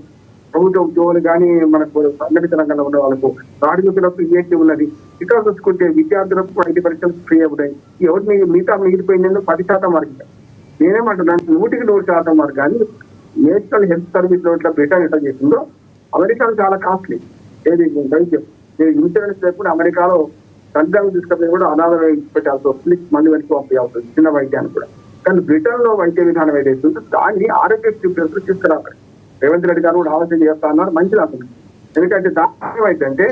ప్రభుత్వ ఉద్యోగులు కానీ మనకు సంఘటిత రంగంలో ఉన్న వాళ్ళకు కార్మికులకు ఏసీ ఉన్నది. ఇక్కడ చూసుకుంటే విద్యార్థులకు 20% ఫ్రీ అవుతాయి. ఎవరిని మిగతా మిగిలిపోయిందో 10% వరకు. నేనేమంటున్నాను 100% వరకు. కానీ నేషనల్ హెల్త్ సర్వీస్ లో ఇట్లా బ్రిటన్ ఎట్లా చేసిందో అమెరికాలో చాలా కాస్ట్లీ ఏది వైద్యం. ఇన్సూరెన్స్ లేకుండా అమెరికాలో సంఘాలు తీసుకపోయి కూడా అనాథ పెట్టాల్సి వస్తుంది, మళ్ళీ వెనక్కి పంపించాల్సి చిన్న వైద్యాన్ని కూడా. కానీ బ్రిటన్ లో వైద్య విధానం ఏదైతే ఉందో దాన్ని ఆరోగ్యశ్రీ పేరుతో తీసుకురావాలి. రేవంత్ రెడ్డి గారు కూడా ఆలోచన చేస్తా అన్నారు, మంచిది అనుకుంది. ఎందుకంటే దాని ఏంటంటే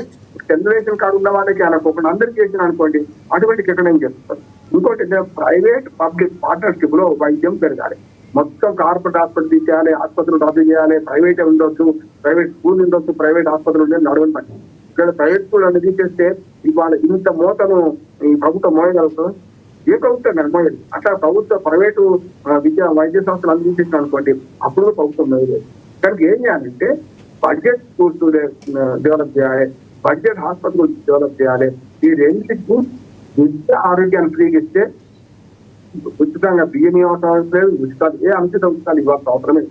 జనరేషన్ కార్డు ఉన్న వాళ్ళకి అనుకోకుండా అందరికీ చేసిన అనుకోండి, అటువంటి రికగ్నైజ్ చేస్తారు. ఇంకోటి ప్రైవేట్ పబ్లిక్ పార్ట్నర్షిప్ లో వైద్యం పెరగాలి. మొత్తం కార్పొరేట్ హాస్పిటల్ తీసేయాలి, ఆసుపత్రులు రద్దు చేయాలి, ప్రైవేట్ ఉండొచ్చు, ప్రైవేట్ స్కూల్ ఉండొచ్చు, ప్రైవేట్ ఆసుపత్రులు ఉండే నడవని పని. ఇక్కడ ప్రైవేట్ స్కూల్ అనేది తీసేస్తే ఇవాళ ఇంత మోతను ఈ ప్రభుత్వం మోయగలుగుతుంది, ఏ ప్రభుత్వం మోయదు. అట్లా ప్రభుత్వ ప్రైవేటు వైద్య సంస్థలు అందించేసిన అనుకోండి, అప్పుడు ప్రభుత్వం మోయలేదు. దానికి ఏం చేయాలంటే బడ్జెట్ స్కూల్స్ డెవలప్ చేయాలి, బడ్జెట్ హాస్పిటల్ డెవలప్ చేయాలి. ఈ రెండింటికి విద్య ఆరోగ్యాన్ని ఫ్రీగా ఇస్తే ఉచితంగా బియ్యం అవసరం లేదు, ఉచితాలు ఏ అంకిత ఉచితాలు ఇవ్వాల్సిన అవసరమే.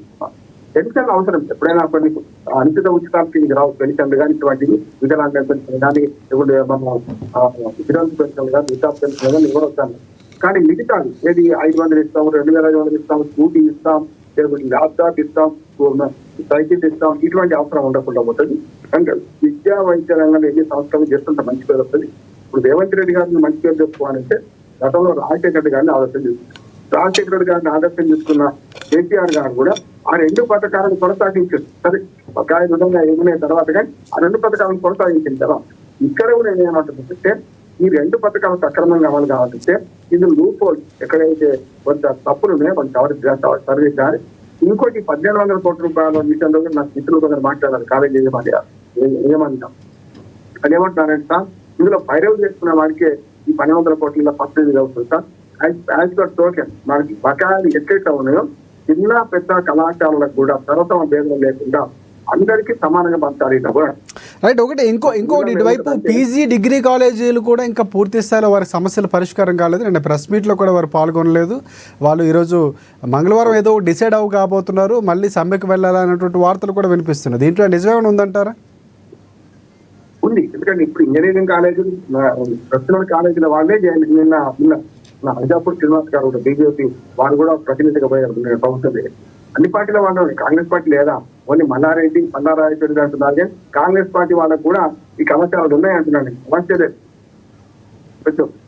పెన్షన్ అవసరం ఎప్పుడైనా కొన్ని అంకిత ఉచితాలు తిరిగి రావు, పెన్షన్లు కానీ ఇటువంటివి వికలాంగ పెన్షన్ కానీ ఇప్పుడు మన విధంగా పెన్షన్ కానీ వృద్ధాప్య పెన్షన్ కానీ ఇవ్వవచ్చు. కానీ మిగతాది ఏది 500 ఇస్తాం, 2500 ఇస్తాం, స్కూటీ ఇస్తాం, లేకపోతే ల్యాప్టాప్ ఇస్తాం, సైకిల్ ఇస్తాం, ఇటువంటి అవసరం ఉండకుండా పోతుంది. అంటే విద్యా వైద్య రంగంలో ఎన్ని సంవత్సరాలు చేస్తుంటే మంచి పేరు వస్తుంది. ఇప్పుడు రేవంత్ రెడ్డి గారిని మంచి పేరు చెప్పుకోవాలంటే గతంలో రాజశేఖర రెడ్డి గారిని ఆలోచన చేసుకున్నారు. రాజశేఖర రెడ్డి గారిని ఆదర్శం చేసుకున్న కేసీఆర్ గారు కూడా ఆ 2 పథకాలను కొనసాగించారు. సరే ఒక విధంగా ఎగిన తర్వాత కానీ ఆ 2 పథకాలను కొనసాగించిన తర్వాత ఇక్కడ కూడా ఏమంటుందంటే ఈ 2 పథకాలు సక్రమంగా అమలు కావాలంటే ఇది లూప్ హోల్ ఎక్కడైతే కొంత తప్పులు ఉన్నాయో కొంత సర్వీస్ కానీ. ఇంకోటి 1,800 కోట్ల రూపాయల విషయంలో కూడా నా మిత్రులు కొందరు మాట్లాడారు కాలేజీ ఏమంటాం. అది ఏమంటున్నారంట ఇందులో పైరవ్ చేసుకున్న వాడికే ఈ 1200 కోట్ల పర్సెంటేజ్ అవుతుంది సార్. యాజ్ పర్ టోకెన్ మనకి బకాయిలు ఎక్కడైతే ఉన్నాయో చిన్న పెద్ద కళాశాలలకు కూడా సర్వతమ భేదం లేకుండా అందరికీ సమానంగా పంచాలి డబ్బు. రైట్. ఇంకోటి ఇటువైపు పీజీ డిగ్రీ కాలేజీలు కూడా ఇంకా పూర్తి స్థాయిలో వారి సమస్యల పరిష్కారం కాలేదు. నిన్న ప్రెస్ మీట్లో కూడా వారు పాల్గొనలేదు. వాళ్ళు ఈరోజు మంగళవారం ఏదో డిసైడ్ కాబోతున్నారు, మళ్ళీ సమ్మెకు వెళ్ళాలనేటువంటి వార్తలు కూడా వినిపిస్తున్నాయి. దీంట్లో నిజమేమైనా ఉందంటారా? ఉంది. ఎందుకంటే ఇప్పుడు ఇంజనీరింగ్ కాలేజీలు ప్రొఫెషనల్ కాలేజీల వాళ్ళే నిన్న అజాపూర్ శ్రీనివాస్ గారు బీజేపీ వాళ్ళు కూడా ప్రతినిధిగా పోయారు ప్రభుత్వం. అన్ని పార్టీల వాళ్ళు, కాంగ్రెస్ పార్టీ లేదా ఓన్లీ మల్లారెడ్డి మల్లారాయపేట అంటున్నారు కానీ కాంగ్రెస్ పార్టీ వాళ్ళకు కూడా ఈ సమస్యలు ఉన్నాయంటున్నాను. సమస్య లేదు.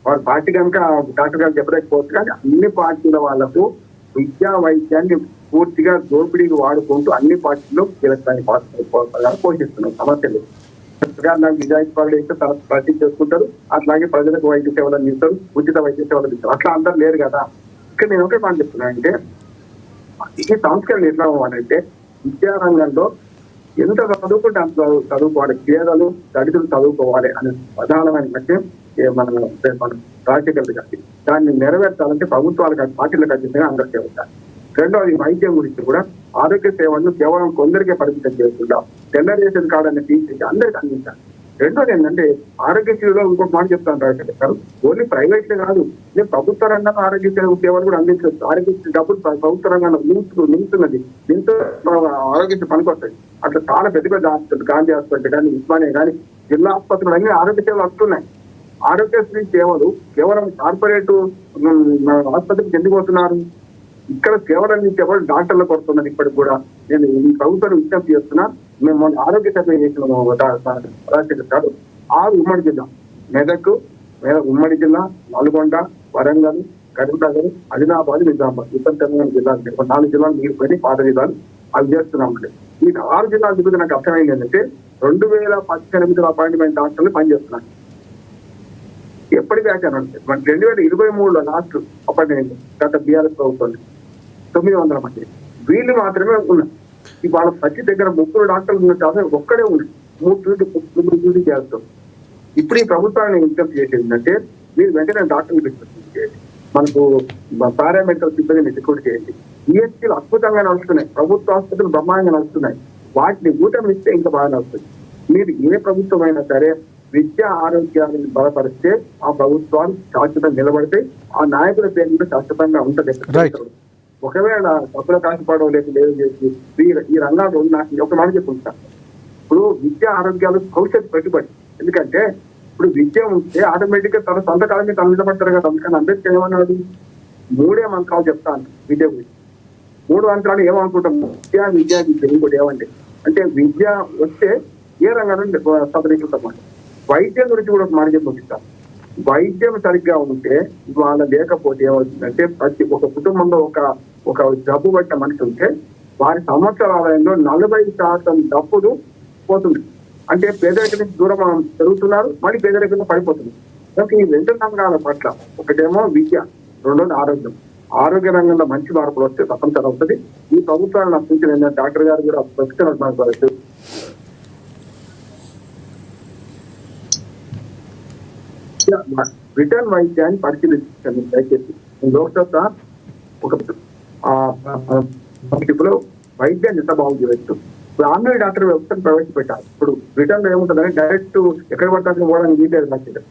వాళ్ళ పార్టీ కనుక డాక్టర్ గారు చెప్పలేకపోవచ్చు కానీ అన్ని పార్టీల వాళ్లకు విద్యా వైద్యాన్ని పూర్తిగా దోపిడీకి వాడుకుంటూ అన్ని పార్టీలు కీలకాన్ని పోషిస్తున్నారు. సమస్య లేదు. నాకు నిజాయితీ పనులు ఇస్తే ప్రతి చేసుకుంటారు, అట్లాగే ప్రజలకు వైద్య సేవలు అందిస్తారు, ఉచిత వైద్య సేవలు అందిస్తారు. అట్లా అందరు లేరు కదా. ఇక్కడ నేను ఒకటే మాట చెప్తున్నాను అంటే ఈ సంస్కరణ ఎట్లా అవ్వాలంటే విద్యారంగంలో ఎంత చదువుకుంటే అంత చదువుకోవాలి, పేదలు దళితులు చదువుకోవాలి అనే ప్రధానమైన లక్ష్యం మన రాజకీయాలు కలిసి దాన్ని నెరవేర్చాలంటే ప్రభుత్వాలకు పార్టీలకు ఖచ్చితంగా అందరికీ ఉంటారు. రెండోది వైద్యం గురించి కూడా ఆరోగ్య సేవలను కేవలం కొందరికే పరిమితం చేయకుండా టెండర్ రేషన్ కార్డు అనే తీసేసి అందరికి అందించాలి. రెండోది ఏంటంటే ఆరోగ్యశ్రీలో ఇంకొక మాట చెప్తాను రాజశేఖర్, ఓన్లీ ప్రైవేట్ కాదు, నేను ప్రభుత్వ రంగంలో ఆరోగ్య సేవలు కూడా అందించవచ్చు. ఆరోగ్యశ్రీ డబ్బులు ప్రభుత్వ రంగంలో నిలుస్తున్నది, దీంతో ఆరోగ్యశ్రీ పనికొస్తాయి. అట్లా చాలా పెద్ద పెద్ద హాస్పిటల్, గాంధీ హాస్పిటల్ కానీ ఉస్మానియా కానీ జిల్లా ఆసుపత్రులు అన్ని ఆరోగ్య సేవలు వస్తున్నాయి. ఆరోగ్యశ్రీ సేవలు కేవలం కార్పొరేట్ ఆసుపత్రికి చెందిపోతున్నారు. ఇక్కడ కేవలం కేవలం డాక్టర్లు కొడుతున్నది. ఇప్పటికి కూడా నేను ఈ ప్రభుత్వాన్ని విజ్ఞప్తి చేస్తున్నా. మేము ఆరోగ్య సర్వే చేసిన రాజశేఖర్ గారు 6 ఉమ్మడి జిల్లా మెదక్ ఉమ్మడి జిల్లా, నల్గొండ, వరంగల్, కరీంనగర్, ఆదిలాబాద్, నిజామాబాద్ ఉత్తర తెలంగాణ జిల్లాలు 4 జిల్లాలు మిగిలిపోయినాయి, పాత జిల్లాలు అవి చేస్తున్నాం. ఈ 6 జిల్లాలు దిగుతూ నాకు అర్థమైంది ఏంటంటే 2018 అపాయింట్మెంట్ డాక్టర్లు పనిచేస్తున్నారు. ఎప్పటికీ అంటే 2023లో లాస్ట్ అపాయింట్మెంట్ గత బీఆర్ఎస్ ప్రభుత్వం 900 మంది వీళ్ళు మాత్రమే ఉన్నారు. వాళ్ళ ప్రతి దగ్గర 3 డాక్టర్లు ఉన్న చాలా ఒక్కడే ఉన్నాయి. 3 డ్యూటీ చేస్తాం. ఇప్పుడు ఈ ప్రభుత్వాన్ని విజ్ఞప్తి చేసేందంటే మీరు వెంటనే డాక్టర్లు పెట్టుకోండి, మనకు పారామెడికల్ సిబ్బందిని రిక్రూట్ చేయండి. ఈఎస్సీలు అద్భుతంగా నడుస్తున్నాయి, ప్రభుత్వ ఆసుపత్రులు బ్రహ్మాండంగా నడుస్తున్నాయి. వాటిని ఊటం ఇస్తే ఇంకా బాగా నడుస్తుంది. మీరు ఏ ప్రభుత్వం అయినా సరే విద్యా ఆరోగ్యాన్ని బలపరిస్తే ఆ ప్రభుత్వాలు శాశ్వతంగా నిలబడితే ఆ నాయకుల పేరు కూడా శాశ్వతంగా ఉంటది. ఒకవేళ డబ్బుల కాసిపడడం లేదు చేసి ఈ రంగాల్లో నాకు ఒక మాట చెప్పుకుంటా. ఇప్పుడు విద్యా ఆరోగ్యాలు భవిష్యత్తు పెట్టుబడి. ఎందుకంటే ఇప్పుడు విద్య ఉంటే ఆటోమేటిక్ గా తన సొంత కాలం మీద తను నిలబడతారు కదా. అందుకని అంబేద్కర్ ఏమన్నాడు, 3 మంత్రాలు చెప్తాను విద్య గురించి. 3 మంత్రాలు ఏమనుకుంటాం, విద్య ఇంకోటి ఏమంటే అంటే విద్య వస్తే ఏ రంగంలో సఫలీకృతం. వైద్యం గురించి కూడా ఒక మాట చెప్పుకుంటాను. వైద్యం సరిగ్గా ఉంటే వాళ్ళ లేకపోతే ఏమవుతుందంటే ప్రతి ఒక కుటుంబంలో ఒక జబ్బు పట్టిన మనిషి ఉంటే వారి సంవత్సరాల ఆదాయంలో 40% డబ్బులు పోతుంది. అంటే పేదరికం నుంచి దూరం పెరుగుతున్నారు, మళ్ళీ పేదరికంలో పడిపోతుంది. కనుక ఈ 2 రంగాల పట్ల ఒకటేమో విద్య, రెండోది ఆరోగ్యం. ఆరోగ్య రంగంలో మంచి మార్పులు వస్తే తప్పనిసరి అవుతుంది. ఈ ప్రభుత్వాన్ని నచ్చించిన డాక్టర్ గారు కూడా ప్రశ్న రిటర్న్ వైద్యాన్ని పరిశీలించండి దయచేసి. లోక్సభ ఒక వైద్యాన్ని ఎంత బాగు చేయవచ్చు. ఫ్యామిలీ డాక్టర్ వ్యవస్థను ప్రవేశపెట్టాలి. ఇప్పుడు రిటర్న్ ఏముంటుందని డైరెక్ట్ ఎక్కడ పట్టాలని పోవడానికి వీలేదు. నచ్చింది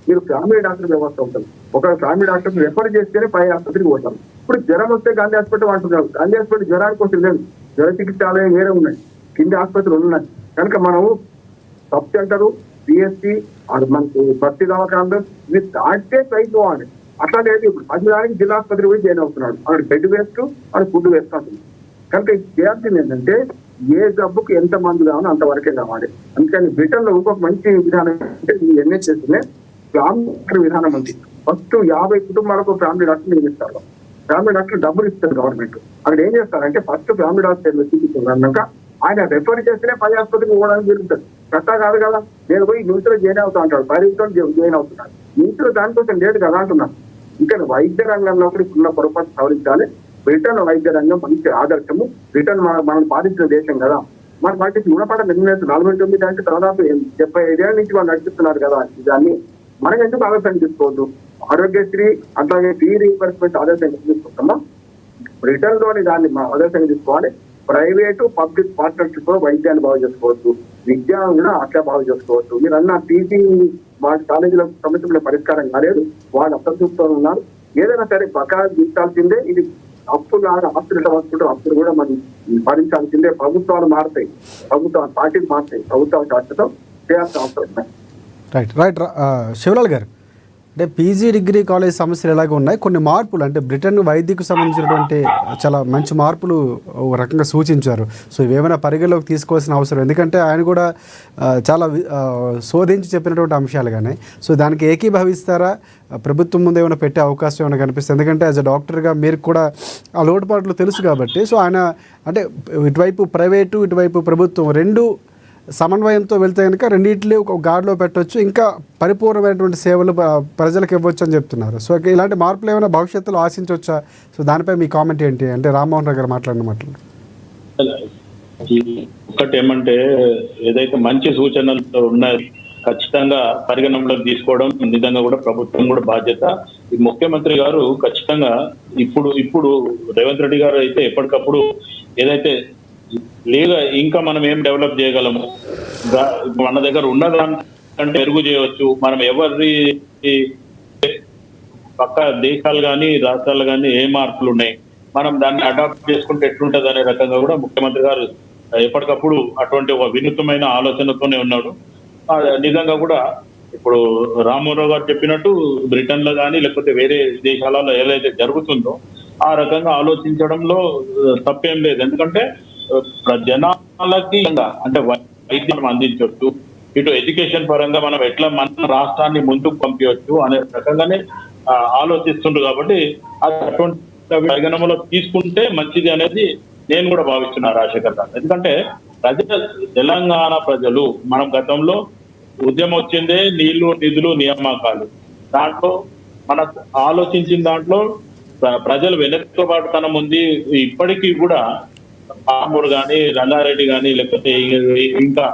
మీరు ఫ్యామిలీ డాక్టర్ వ్యవస్థ ఉంటుంది. ఒక ఫ్యామిలీ డాక్టర్ రెఫర్ చేస్తేనే పై ఆసుపత్రికి పోతారు. ఇప్పుడు జ్వరం వస్తే గాంధీ హాస్పిటల్ అంటున్నారు. గాంధీ హాస్పిటల్ జ్వరానికి వస్తుంది లేదు, జ్వర చికిత్సాలయం వేరే ఉన్నాయి, కింది ఆసుపత్రులు ఉన్నాయి. కనుక మనము సబ్ సెంటరు, పిఎస్సి, మనకు భర్తీ దవాఖానలు ఇవి దాటితే అయిపోవాలి. అట్లా లేదు. ఇప్పుడు ప్రతిదానికి జిల్లా ఆసుపత్రి పోయి జాయిన్ అవుతున్నాడు. అక్కడ బెడ్ వేస్ట్, అక్కడ ఫుడ్ వేస్ట్ అవుతుంది. కనుక చేయాల్సింది ఏంటంటే ఏ జబ్బుకు ఎంత మంది కావాలో అంతవరకే కావాలి. అందుకని బ్రిటన్ లో ఇంకొక మంచి విధానం అంటే ఈ NHS ఫ్యామిలీ డాక్టర్ విధానం ఉంది. ఫస్ట్ 50 కుటుంబాలకు ఫ్యామిలీ డాక్టర్ నియమిస్తారు. ఫ్యామిలీ డాక్టర్ డబ్బులు ఇస్తారు గవర్నమెంట్. అక్కడ ఏం చేస్తారంటే ఫస్ట్ ఫ్యామిలీ డాక్టర్ చూపిస్తున్నాక ఆయన రెఫర్ చేస్తేనే పై ఆసుపత్రికి పోవడానికి జరుగుతుంది. కష్టా కాదు కదా, నేను పోయి న్యూస్లో జాయిన్ అవుతా అంటాడు, 10 జాయిన్ అవుతున్నాడు. న్యూస్లో దానికోసం లేదు కదా అంటున్నాను. ఇంకా వైద్య రంగంలో కూడా ఉన్న పొరపాటు సవరించాలి. బ్రిటన్ వైద్య రంగం మంచి ఆదర్శము. బ్రిటన్ మనం పాలించిన దేశం కదా. మన పార్టీకి గుణపడడం ఎన్ని 49 అంటే దాదాపు 75 ఏళ్ళ నుంచి వాళ్ళు నడిపిస్తున్నారు కదా. దాన్ని మనం ఎందుకు ఆదర్శంగా తీసుకోవద్దు? ఆరోగ్యశ్రీ అట్లాగే ఫీ రీయింబర్స్మెంట్ ఆదర్శంగా తీసుకుంటామా? రిటర్న్ లోని దాన్ని ఆదర్శంగా తీసుకోవాలి. ప్రైవేటు పబ్లిక్ పార్ట్నర్షిప్ లో వైద్యాన్ని బాగు చేసుకోవచ్చు, విద్య కూడా అట్లా బాగు చేసుకోవచ్చు. మీరు అన్న టీచీ వాళ్ళ కాలేజీల సమస్యల పరిష్కారం కాలేదు, వాళ్ళు అసంతృప్తితో ఉన్నారు. ఏదైనా సరే బకాయి తీర్చాల్సిందే. ఇది అప్పులు ఆస్తులు వస్తుంటారు, అప్పుడు కూడా మనం భరించాల్సిందే. ప్రభుత్వాలు మారుతాయి, ప్రభుత్వాలు పార్టీలు మారుతాయి, ప్రభుత్వాలు శాశ్వతం చేయాల్సిన అవసరం. రైట్ శివలాల్ గారు, అంటే పీజీ డిగ్రీ కాలేజ్ సమస్యలు ఎలాగ ఉన్నాయి, కొన్ని మార్పులు అంటే బ్రిటన్ వైద్యకు సంబంధించినటువంటి చాలా మంచి మార్పులు ఒక రకంగా సూచించారు. సో ఇవేమైనా పరిగణలోకి తీసుకోవాల్సిన అవసరం, ఎందుకంటే ఆయన కూడా చాలా శోధించి చెప్పినటువంటి అంశాలు కానీ. సో దానికి ఏకీభవిస్తారా? ప్రభుత్వం ముందు ఏమైనా పెట్టే అవకాశం ఏమైనా కనిపిస్తుంది? ఎందుకంటే యాజ్ అ డాక్టర్గా మీరు కూడా ఆ లోటుపాట్లు తెలుసు కాబట్టి. సో ఆయన అంటే ఇటువైపు ప్రైవేటు ఇటువైపు ప్రభుత్వం రెండు సమన్వయంతో వెళ్తే కనుక రెండింటిని ఒక గాడిలో పెట్టవచ్చు, ఇంకా పరిపూర్ణమైనటువంటి సేవలు ప్రజలకు ఇవ్వచ్చు అని చెప్తున్నారు. సో ఇలాంటి మార్పులు ఏమైనా భవిష్యత్తులో ఆశించవచ్చా? సో దానిపై మీ కామెంట్ ఏంటి? అంటే రామ్మోహన్ రావు గారు మాట్లాడిన మాటలు. ఒకటి ఏమంటే, ఏదైతే మంచి సూచనలు ఉన్నాయి ఖచ్చితంగా పరిగణనలోకి తీసుకోవడం నిజంగా కూడా ప్రభుత్వం కూడా బాధ్యత. ఈ ముఖ్యమంత్రి గారు ఖచ్చితంగా ఇప్పుడు రేవంత్ రెడ్డి గారు అయితే ఎప్పటికప్పుడు ఏదైతే లేదా ఇంకా మనం ఏం డెవలప్ చేయగలము, మన దగ్గర ఉన్నదానికంటే మెరుగు చేయవచ్చు, మనం ఎవరి పక్క దేశాలు కానీ రాష్ట్రాలు కానీ ఏ మార్పులు ఉన్నాయి, మనం దాన్ని అడాప్ట్ చేసుకుంటే ఎట్లుంటది అనే రకంగా కూడా ముఖ్యమంత్రి గారు ఎప్పటికప్పుడు అటువంటి ఒక వినూత్నమైన ఆలోచనతోనే ఉన్నాడు. నిజంగా కూడా ఇప్పుడు రామ్మోహన్ రావు గారు చెప్పినట్టు బ్రిటన్ లో కానీ లేకపోతే వేరే దేశాలలో ఏదైతే జరుగుతుందో ఆ రకంగా ఆలోచించడంలో తప్పేం లేదు. ఎందుకంటే జనాలకి అంటే వైద్యం అందించవచ్చు, ఇటు ఎడ్యుకేషన్ పరంగా మనం ఎట్లా మన రాష్ట్రాన్ని ముందుకు పంపించవచ్చు అనే రకంగానే ఆలోచిస్తుండ్రు. కాబట్టి అటువంటి పరిగణనలో తీసుకుంటే మంచిది అనేది నేను కూడా భావిస్తున్నా రాజశేఖర్ గారు. ఎందుకంటే తెలంగాణ ప్రజలు మనం గతంలో ఉద్యమం వచ్చిందే నీళ్లు నిధులు నియామకాలు, దాంట్లో మన ఆలోచించిన దాంట్లో ప్రజలు వెనకబాటుతనం ఉంది. ఇప్పటికీ కూడా పామూరు కానీ రంగారెడ్డి కానీ లేకపోతే ఇంకా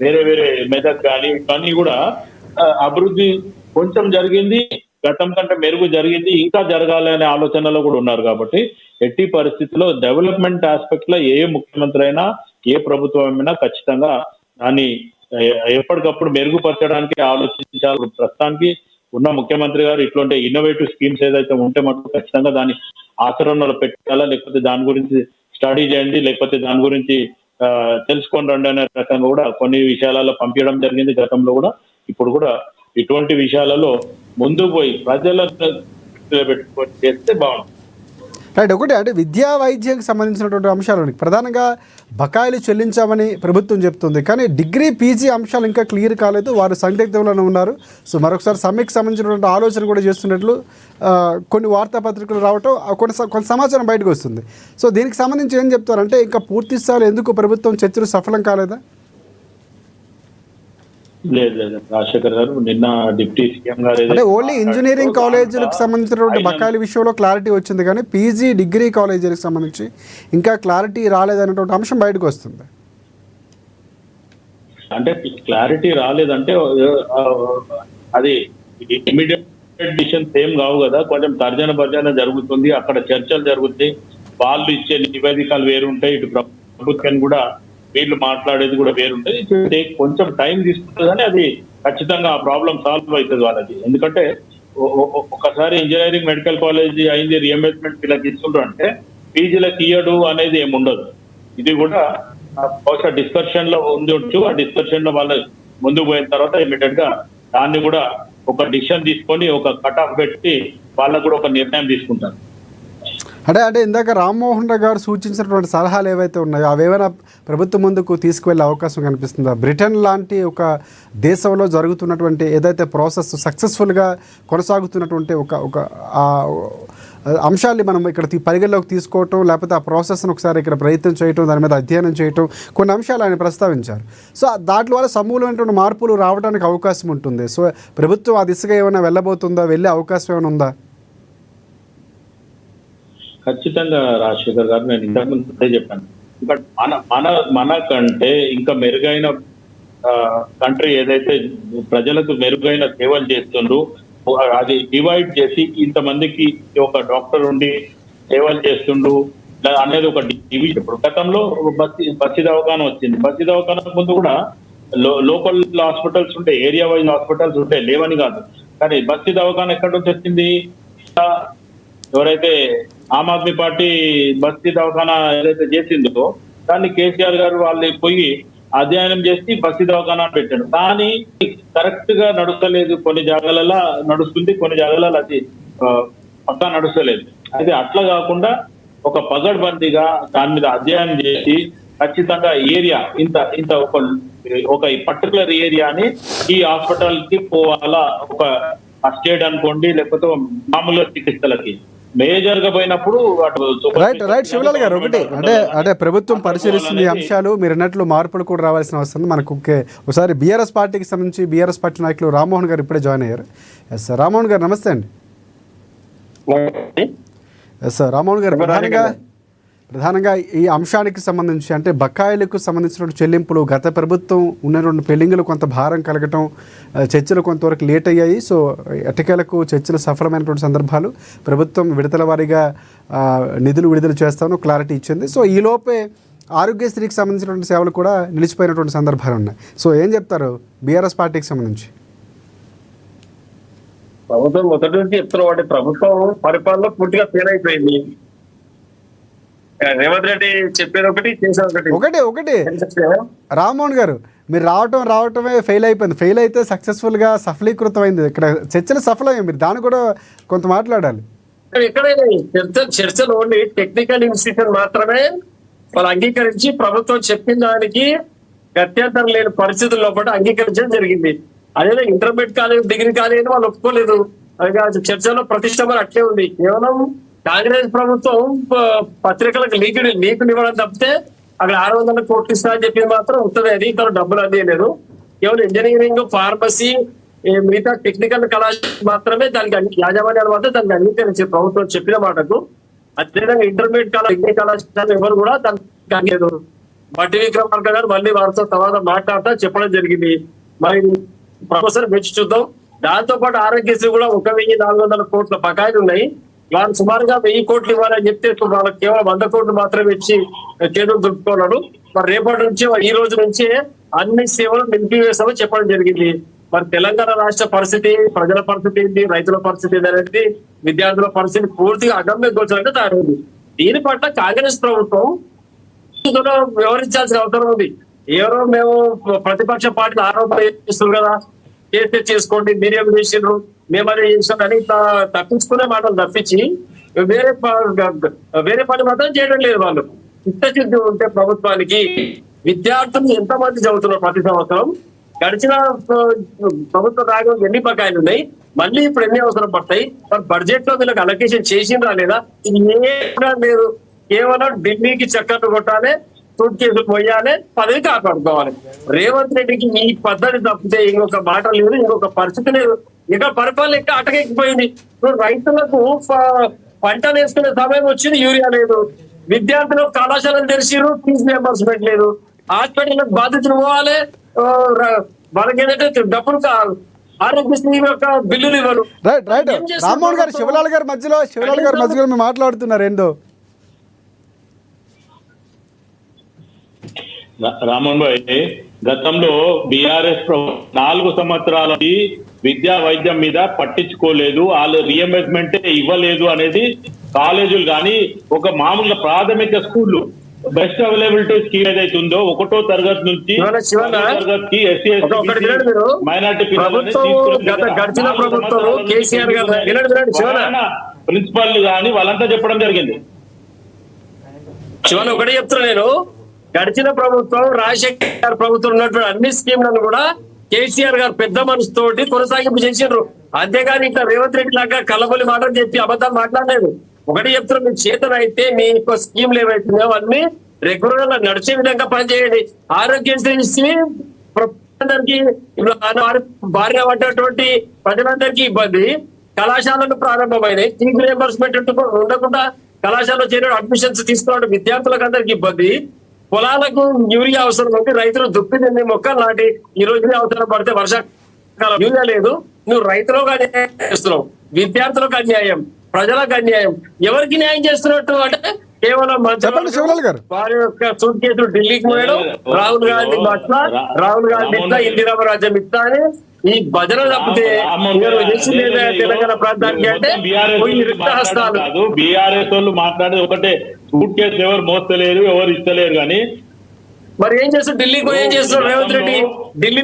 వేరే వేరే మెదక్ కానీ ఇవన్నీ కూడా అభివృద్ధి కొంచెం జరిగింది, గతం కంటే మెరుగు జరిగింది, ఇంకా జరగాలి అనే ఆలోచనలో కూడా ఉన్నారు. కాబట్టి ఎట్టి పరిస్థితుల్లో డెవలప్మెంట్ ఆస్పెక్ట్ లో ఏ ముఖ్యమంత్రి అయినా ఏ ప్రభుత్వం అయినా ఖచ్చితంగా దాన్ని ఎప్పటికప్పుడు మెరుగుపరచడానికి ఆలోచించాలి. ప్రస్తుతానికి ఉన్న ముఖ్యమంత్రి గారు ఇట్లాంటి ఇన్నోవేటివ్ స్కీమ్స్ ఏదైతే ఉంటే మటుకు ఖచ్చితంగా దాన్ని ఆచరణలో పెట్టాలా, లేకపోతే దాని గురించి స్టడీ చేయండి, లేకపోతే దాని గురించి తెలుసుకొని రండి అనే రకంగా కూడా కొన్ని విషయాలలో పంపించడం జరిగింది గతంలో కూడా. ఇప్పుడు కూడా ఇటువంటి విషయాలలో ముందుకు పోయి ప్రజలను పెట్టుకొని చేస్తే బాగుంటుంది. రైట్. ఒకటి అంటే విద్యా వైద్యానికి సంబంధించినటువంటి అంశాలు ప్రధానంగా బకాయిలు చెల్లించామని ప్రభుత్వం చెప్తుంది, కానీ డిగ్రీ పీజీ అంశాలు ఇంకా క్లియర్ కాలేదు, వారు సందిగ్ధంలోనే ఉన్నారు. సో మరొకసారి సమ్మెకి సంబంధించినటువంటి ఆలోచన కూడా చేస్తున్నట్లు కొన్ని వార్తాపత్రికలు రావటం, కొంత సమాచారం బయటకు వస్తుంది. సో దీనికి సంబంధించి ఏం చెప్తారంటే ఇంకా పూర్తి స్థాయిలో ఎందుకు ప్రభుత్వం చర్చలు సఫలం కాలేదా? లేదు రాజశేఖర్ గారు, నిన్న డిప్యూటీ సీఎం గారు అంటే ఓన్లీ ఇంజనీరింగ్ కాలేజీలకు సంబంధించినటువంటి బకాయిల విషయంలో క్లారిటీ వచ్చింది, కానీ పీజీ డిగ్రీ కాలేజీలకు సంబంధించి ఇంకా క్లారిటీ రాలేదనేటువంటి అంశం బయటకు వస్తుంది. అంటే క్లారిటీ రాలేదంటే అది ఇమీడియట్ డిసిషన్స్ ఏం కావు కదా, కొంచెం తర్జన భర్జన జరుగుతుంది, అక్కడ చర్చలు జరుగుతాయి, వాళ్ళు ఇచ్చే నివేదికలు వేరుంటాయి, ఇటు ప్రభుత్వం కూడా వీళ్ళు మాట్లాడేది కూడా వేరుంటది, కొంచెం టైం తీసుకుంటుంది, కానీ అది ఖచ్చితంగా ఆ ప్రాబ్లం సాల్వ్ అవుతుంది వాళ్ళకి. ఎందుకంటే ఒకసారి ఇంజనీరింగ్ మెడికల్ కాలేజీ అయింది, రియంబర్స్మెంట్ వీళ్ళకి ఇస్తుండ్రు అంటే పీజీలకు ఇయ్యడు అనేది ఏమి ఉండదు. ఇది కూడా బహుశా డిస్కషన్ లో ఉండొచ్చు. ఆ డిస్కషన్ లో వాళ్ళు ముందుకు పోయిన తర్వాత ఇమీడియట్ గా దాన్ని కూడా ఒక డిసిషన్ తీసుకొని ఒక కట్ ఆఫ్ పెట్టి వాళ్ళకు కూడా ఒక నిర్ణయం తీసుకుంటారు. అంటే ఇందాక రామ్మోహన్ రావు గారు సూచించినటువంటి సలహాలు ఏవైతే ఉన్నాయో అవేమైనా ప్రభుత్వం ముందుకు తీసుకువెళ్ళే అవకాశం కనిపిస్తుందా? బ్రిటన్ లాంటి ఒక దేశంలో జరుగుతున్నటువంటి ఏదైతే ప్రాసెస్ సక్సెస్ఫుల్గా కొనసాగుతున్నటువంటి ఒక అంశాన్ని మనం ఇక్కడ పరిగణలోకి తీసుకోవటం, లేకపోతే ఆ ప్రాసెస్ను ఒకసారి ఇక్కడ ప్రయత్నం చేయటం, దాని మీద అధ్యయనం చేయటం, కొన్ని అంశాలు ఆయన ప్రస్తావించారు. సో దాంట్లో వల్ల సమూలమైనటువంటి మార్పులు రావడానికి అవకాశం ఉంటుంది. సో ప్రభుత్వం ఆ దిశగా ఏమైనా వెళ్ళబోతుందా, వెళ్ళే అవకాశం ఏమైనా ఉందా? ఖచ్చితంగా రాజశేఖర్ గారు, నేను ఇంతకుముందు చెప్పాను, ఇక్కడ మన కంటే ఇంకా మెరుగైన కంట్రీ ఏదైతే ప్రజలకు మెరుగైన సేవలు చేస్తుండ్రు అది డివైడ్ చేసి ఇంతమందికి ఒక డాక్టర్ ఉండి సేవలు చేస్తుండ్రు అనేది ఒక డివిజన్. ఇప్పుడు గతంలో బస్సు దవాఖాన వచ్చింది. బస్సు దవాఖాన ముందు కూడా లోకల్ హాస్పిటల్స్ ఉంటే, ఏరియా వైజ్ హాస్పిటల్స్ ఉంటే, లేవని కాదు. కానీ బస్సు దవాఖాన ఎక్కడి నుంచి వచ్చింది? ఎవరైతే ఆమ్ ఆద్మీ పార్టీ బస్తీ దవాఖానా ఏదైతే చేసిందో దాన్ని కేసీఆర్ గారు వాళ్ళు పోయి అధ్యయనం చేసి బస్తీ దవాఖానా పెట్టాడు. కానీ కరెక్ట్ గా నడుస్తలేదు. కొన్ని జాగాలలో నడుస్తుంది, కొన్ని జాగాలలో అది పక్కా నడుస్తలేదు. అయితే అట్లా కాకుండా ఒక పగడ్బందీగా దాని మీద అధ్యయనం చేసి ఖచ్చితంగా ఏరియా ఇంత ఒక పర్టికులర్ ఏరియాని ఈ హాస్పిటల్ కి పోవాలా, ఒక స్టేట్ అనుకోండి, లేకపోతే మామూలుగా చికిత్సలకి మేజర్ గా పోయినప్పుడు రైట్ శివలాల్ గారు, ఒకటి అంటే ప్రభుత్వం పరిశీలిస్తున్న అంశాలు మీరు అన్నట్లు మార్పులు కూడా రావాల్సిన అవసరం మనకు. ఒకసారి బీఆర్ఎస్ పార్టీకి సంబంధించి బీఆర్ఎస్ పార్టీ నాయకులు రామ్మోహన్ గారు ఇప్పుడే జాయిన్ అయ్యారు. ఎస్ సార్, రామ్మోహన్ గారు నమస్తే అండి. ఎస్ సార్, రామ్మోహన్ గారు, ప్రధానంగా ఈ అంశానికి సంబంధించి అంటే బకాయిలకు సంబంధించినటువంటి చెల్లింపులు, గత ప్రభుత్వం ఉన్నటువంటి పెండింగ్లు కొంత భారం కలగటం, చర్చలు కొంతవరకు లేట్ అయ్యాయి. సో ఎట్టకేలకు చర్చలు సఫలమైనటువంటి సందర్భాలు, ప్రభుత్వం విడతల వారీగా నిధులు విడుదల చేస్తామని క్లారిటీ ఇచ్చింది. సో ఈలోపే ఆరోగ్యశ్రీకి సంబంధించినటువంటి సేవలు కూడా నిలిచిపోయినటువంటి సందర్భాలు ఉన్నాయి. సో ఏం చెప్తారు బీఆర్ఎస్ పార్టీకి సంబంధించి? ప్రభుత్వం మొదటి నుంచి చెప్తున్న ప్రభుత్వం పరిపాలన పూర్తిగా ఫెయిల్ అయిపోయింది. రేవంత్ రెడ్డి చెప్పేది ఒకటి, చేసేది ఒకటి. రామ్మోహన్ గారు, మీరు రావటమే ఫెయిల్ అయిపోయింది. ఫెయిల్ అయితే సక్సెస్ఫుల్గా సఫలీకృతం అయింది. ఇక్కడ చర్చలు సఫలమయ్యాయి. మీరు దాన్ని కూడా కొంత మాట్లాడాలి. ఎక్కడైనా చర్చలు ఓన్లీ టెక్నికల్ ఇన్స్టిట్యూషన్ మాత్రమే వాళ్ళు అంగీకరించి ప్రభుత్వం చెప్పిన దానికి గత్యంతరం లేని పరిస్థితుల్లో పాటు అంగీకరించడం జరిగింది. అదే ఇంటర్మీడియట్ కాలేజ్, డిగ్రీ కాలేజ్ వాళ్ళు ఒప్పుకోలేదు. అది చర్చలో ప్రతిష్టమని అట్లే ఉంది. కేవలం కాంగ్రెస్ ప్రభుత్వం పత్రికలకు లీకులు ఇవ్వడం తప్పితే అక్కడ 600 కోట్లు ఇస్తా అని చెప్పింది మాత్రం ఉంటుంది. అది ఇక్కడ డబ్బులు అందేయలేదు. కేవలం ఇంజనీరింగ్, ఫార్మసీ, మిగతా టెక్నికల్ కళాశాల మాత్రమే దానికి యాజమాన్యాలు మాత్రం దానికి అంగీకరించే ప్రభుత్వం చెప్పిన మాటకు. అదేవిధంగా ఇంటర్మీడియట్ డిగ్రీ కళాశాల ఎవరు కూడా దానికి అంగీకరించారు. బట్టి విక్రమార్క గారు మళ్ళీ వారితో తర్వాత మాట్లాడతా చెప్పడం జరిగింది. మరి ప్రొఫెసర్ మెచ్చి చూద్దాం. దాంతో పాటు ఆరోగ్యశ్రీ కూడా 1,400 కోట్ల బకాయిలు ఉన్నాయి. వాళ్ళు సుమారుగా 1000 కోట్లు ఇవ్వాలని చెప్తే వాళ్ళకి కేవలం 100 కోట్లు మాత్రమే ఇచ్చి చేతులు దులుపుకున్నాడు. మరి రేపటి నుంచి, ఈ రోజు నుంచే అన్ని సేవలు నిలిపివేస్తామని చెప్పడం జరిగింది. మరి తెలంగాణ రాష్ట్ర పరిస్థితి, ప్రజల పరిస్థితి ఏంటి, రైతుల పరిస్థితి ఏంటి, విద్యార్థుల పరిస్థితి పూర్తిగా అగమ్య గోచరంగా తయారైంది. దీని పట్ల కాంగ్రెస్ ప్రభుత్వం వ్యవహరించాల్సిన అవసరం ఉంది. ఎవరో మేము ప్రతిపక్ష పార్టీలు ఆరోపణ చేస్తున్నారు కదా, చేస్తే చేసుకోండి, మీరేం చేసిండ్రు, మేమదే చేసాం అని తప్పించుకునే మాటలు తప్పించి వేరే పని మాత్రం చేయడం లేదు. వాళ్ళు చిత్తశుద్ధి ఉంటే ప్రభుత్వానికి విద్యార్థులు ఎంతమంది చదువుతున్నారు ప్రతి సంవత్సరం, గడిచిన ప్రభుత్వ రాగం ఎన్ని బకాయిలు ఉన్నాయి, మళ్ళీ ఇప్పుడు ఎన్ని అవసరం పడతాయి, మరి బడ్జెట్ లో వీళ్ళకి అలొకేషన్ చేసిండ్రా లేదా, ఇది లేదు. కేవలం ఢిల్లీకి చక్కర్లు కొట్టాలి, సూట్ కేసులు పోయాలి, పదవి కాపాడుకోవాలి. రేవంత్ రెడ్డికి ఈ పద్ధతి తప్పితే ఇంకొక మాట లేదు, ఇంకొక పరిస్థితి లేదు. ఇక పరిపాలన ఎక్క అటకెక్కిపోయింది. ఇప్పుడు రైతులకు పంటలు వేసుకునే సమయం వచ్చింది, యూరియా లేదు. విద్యార్థులకు కళాశాలను తెరిచిరు, ఫీజు రియంబర్స్మెంట్ లేదు. హాస్పిటల్లకు బాధితులు పోవాలి, వాళ్ళకి ఏంటంటే డబ్బులు ఆరోగ్యశ్రీ యొక్క బిల్లులు ఇవ్వరు. రైట్. రామ్మోహన్ గారు, శివలాల్ గారు మధ్యలో మాట్లాడుతున్నారు ఏందో. రామన్ భాయ్, గతంలో బీఆర్ఎస్ 4 సంవత్సరాల విద్యా వైద్యం మీద పట్టించుకోలేదు, వాళ్ళు రియంబర్స్మెంట్ ఇవ్వలేదు అనేది కాలేజీలు కానీ ఒక మామూలుగా ప్రాథమిక స్కూళ్ళు బెస్ట్ అవైలబిలిటీ స్కీమ్ ఏదైతే ఉందో 1వ తరగతి నుంచి తరగతికి ఎస్సీ మైనార్టీ ప్రిన్సిపల్ కానీ వాళ్ళంతా చెప్పడం జరిగింది. శివన్ ఒకటే చెప్తున్నా నేను, గడిచిన ప్రభుత్వం రాజశేఖర్ ప్రభుత్వం ఉన్నటువంటి అన్ని స్కీమ్లను కూడా కేసీఆర్ గారు పెద్ద మనసుతోటి కొనసాగింపు చేసిండ్రు. అంతేగాని ఇట్లా రేవంత్ రెడ్డి లాగా కళ్ళబొల్లి మాటలు చెప్పి అబద్ధాలు మాట్లాడలేదు. ఒకటి చెప్తున్నారు, మీ చేతన అయితే మీ యొక్క స్కీమ్లు ఏవైతున్నాయో అవన్నీ రెగ్యులర్ గా నడిచే విధంగా పనిచేయండి. ఆరోగ్యశ్రీ అందరికీ భార్య పడ్డటువంటి ప్రజలందరికీ ఇబ్బంది. కళాశాలలు ప్రారంభమైనాయి, ఫీజు రియంబర్స్మెంట్ ఉండకుండా కళాశాలలో చేరే అడ్మిషన్స్ తీసుకోవడం విద్యార్థులకు అందరికి ఇబ్బంది. పొలాలకు యూరియా అవసరం ఉంది, రైతులు దుప్పి తిండి మొక్కలు నాటి ఈ రోజు అవసరం పడితే వర్షాకాలం యూరియా లేదు, నువ్వు రైతులకు అన్యాయం చేస్తున్నావు, విద్యార్థులకు అన్యాయం, ప్రజలకు అన్యాయం. ఎవరికి న్యాయం చేస్తున్నట్టు అంటే కేవలం వారి యొక్క సూట్ కేసులు ఢిల్లీకి పోయడం, రాహుల్ గాంధీ పట్ల ఇందిరామ రాజ్యం ఇస్తా అని ఈ భజన తప్పితే తెలంగాణ ప్రాంతానికి అంటే కాదు. బీఆర్ఎస్ వాళ్ళు మాట్లాడేది ఒకటే, సూట్ కేసు ఎవరు మోస్తలేరు, ఎవరు ఇస్తలేరు కానీ మరి ఏం చేస్తారు? ఢిల్లీకి ఏం చేస్తారు రేవంత్ రెడ్డి? ఢిల్లీ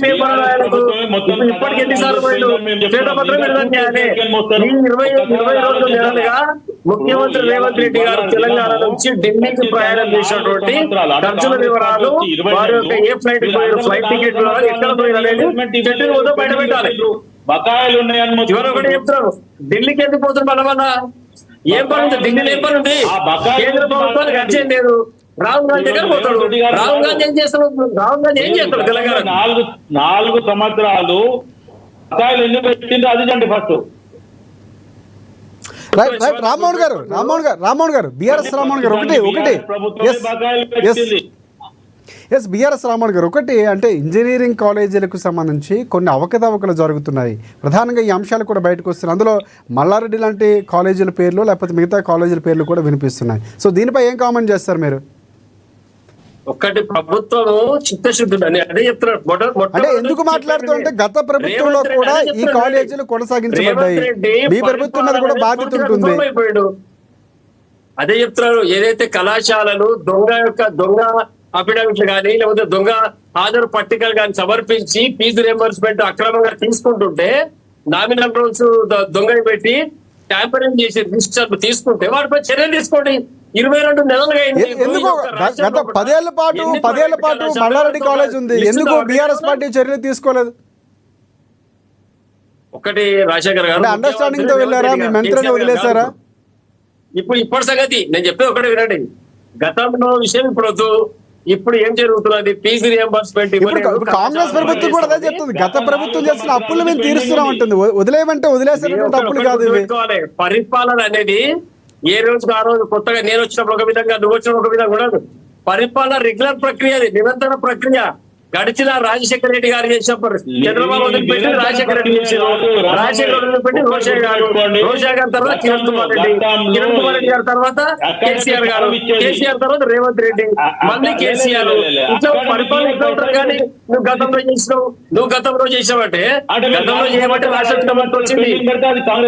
ఇప్పటికి ఎన్నిసార్లు పోయిండు? శ్వేతపత్రం విడుదల చేయాలి. ఈ 20 రోజుల నెలలుగా ముఖ్యమంత్రి రేవంత్ రెడ్డి గారు తెలంగాణ నుంచి ఢిల్లీకి ప్రయాణం చేసినటువంటి ఖర్చుల వివరాలు, వారి యొక్క ఏ ఫ్లైట్ పోయారు, ఫ్లైట్ టికెట్ ఎక్కడ పోయారు అనేది చెట్టు మొత్తం బయట పెట్టాలి. బకాయిలు ఉన్నాయని ఎవరు ఒకటి చెప్తున్నారు, ఢిల్లీకి ఎందుకు పోతున్నారు? మన వల్ల ఏం పని ఉంది? ఢిల్లీలో ఏం పని ఉంది? కేంద్ర ప్రభుత్వానికి అర్జెంట్ లేదు. రాహుల్ గాంధీ దగ్గర పోతాడు. రాహుల్ గాంధీ ఏం చేస్తాడు? రాహుల్ గాంధీ ఏం చేస్తాడు? తెలంగాణ 4 సంవత్సరాలు బకాయిలు ఎందుకు పెట్టిండ్రు అది చండి ఫస్ట్. రామ్మోహన్ గారు బీఆర్ఎస్ రామ్మోహన్ గారు బీఆర్ఎస్ రామ్మోహన్ గారు ఒకటి అంటే ఇంజనీరింగ్ కాలేజీలకు సంబంధించి కొన్ని అవకతవకలు జరుగుతున్నాయి. ప్రధానంగా ఈ అంశాలు కూడా బయటకు వస్తున్నాయి. అందులో మల్లారెడ్డి లాంటి కాలేజీల పేర్లు లేకపోతే మిగతా కాలేజీల పేర్లు కూడా వినిపిస్తున్నాయి. సో దీనిపై ఏం కామెంట్ చేస్తారు మీరు? ఒక్కటి ప్రభుత్వము చిత్తశుద్ధుడు అని అదే చెప్తున్నారు. అంటే ఎందుకు మాట్లాడుతుంటే గత ప్రభుత్వంలో కూడా ఈ కాలేజీలు కొనసాగించబడ్డాయి, మీ ప్రభుత్వం మీద కూడా బాధ్యత ఉంటుంది. అదే చెప్తున్నారు. ఏదైతే కళాశాలలు దొంగ అఫిడవిట్లు కానీ లేకపోతే దొంగ హాజరు పట్టికలు కానీ సమర్పించి ఫీజు రియంబర్స్మెంట్ అక్రమంగా తీసుకుంటుంటే, నామినల్ రోల్స్ దొంగ పెట్టి ట్యాంపరింగ్ చేసి రిజిస్టర్లు తీసుకుంటే వాటిపై చర్యలు తీసుకోండి. 22 నెలలుగా గత 10 ఏళ్ల పాటు మల్లారెడ్డి కాలేజ్ ఉంది, ఎందుకు బీఆర్ఎస్ పార్టీ చర్యలు తీసుకోలేదు? ఒకటి రాజశేఖర్ గారు అండర్స్టాండింగ్ తో వెళ్ళారా? మీ మంత్రిని వదిలేశారా? ఇప్పటి సంగతి నేను చెప్పేది ఒకటే వినండి. గతంలో విషయం ఇప్పుడు వద్దు. ఇప్పుడు ఏం జరుగుతున్నది? ఫీజు రియంబర్స్మెంట్ కాంగ్రెస్ ప్రభుత్వం కూడా అదే చెప్తుంది. గత ప్రభుత్వం చేసిన అప్పులు మేము తీరుస్తున్నాం అంటుంది. వదిలేయమంటే వదిలేసినటువంటి అప్పులు కాదు ఇవి. పరిపాలన అనేది ఏ రోజుకు ఆ రోజు కొత్తగా నేను వచ్చినప్పుడు ఒక విధంగా, నువ్వు వచ్చినప్పుడు ఒక విధంగా ఉండదు. పరిపాలన రెగ్యులర్ ప్రక్రియ, అది నిరంతర ప్రక్రియ. గడిచిన రాజశేఖర రెడ్డి గారు చేసినప్పుడు చంద్రబాబు వదిలిపెట్టి రాజశేఖర రెడ్డి చేశారు, రాజశేఖర వదిలిపెట్టి రోషా గారు, రోషా గారి తర్వాత కిరణ్ కుమార్ రెడ్డి గారి తర్వాత కేసీఆర్ గారు, కేసీఆర్ తర్వాత రేవంత్ రెడ్డి, మళ్ళీ కేసీఆర్. ఇట్లా పరిపాలన ఎట్లా ఉంటుంది? కానీ నువ్వు గతంలో చేసావంటే గతంలో చేయబట్టి రాష్ట్రం వచ్చింది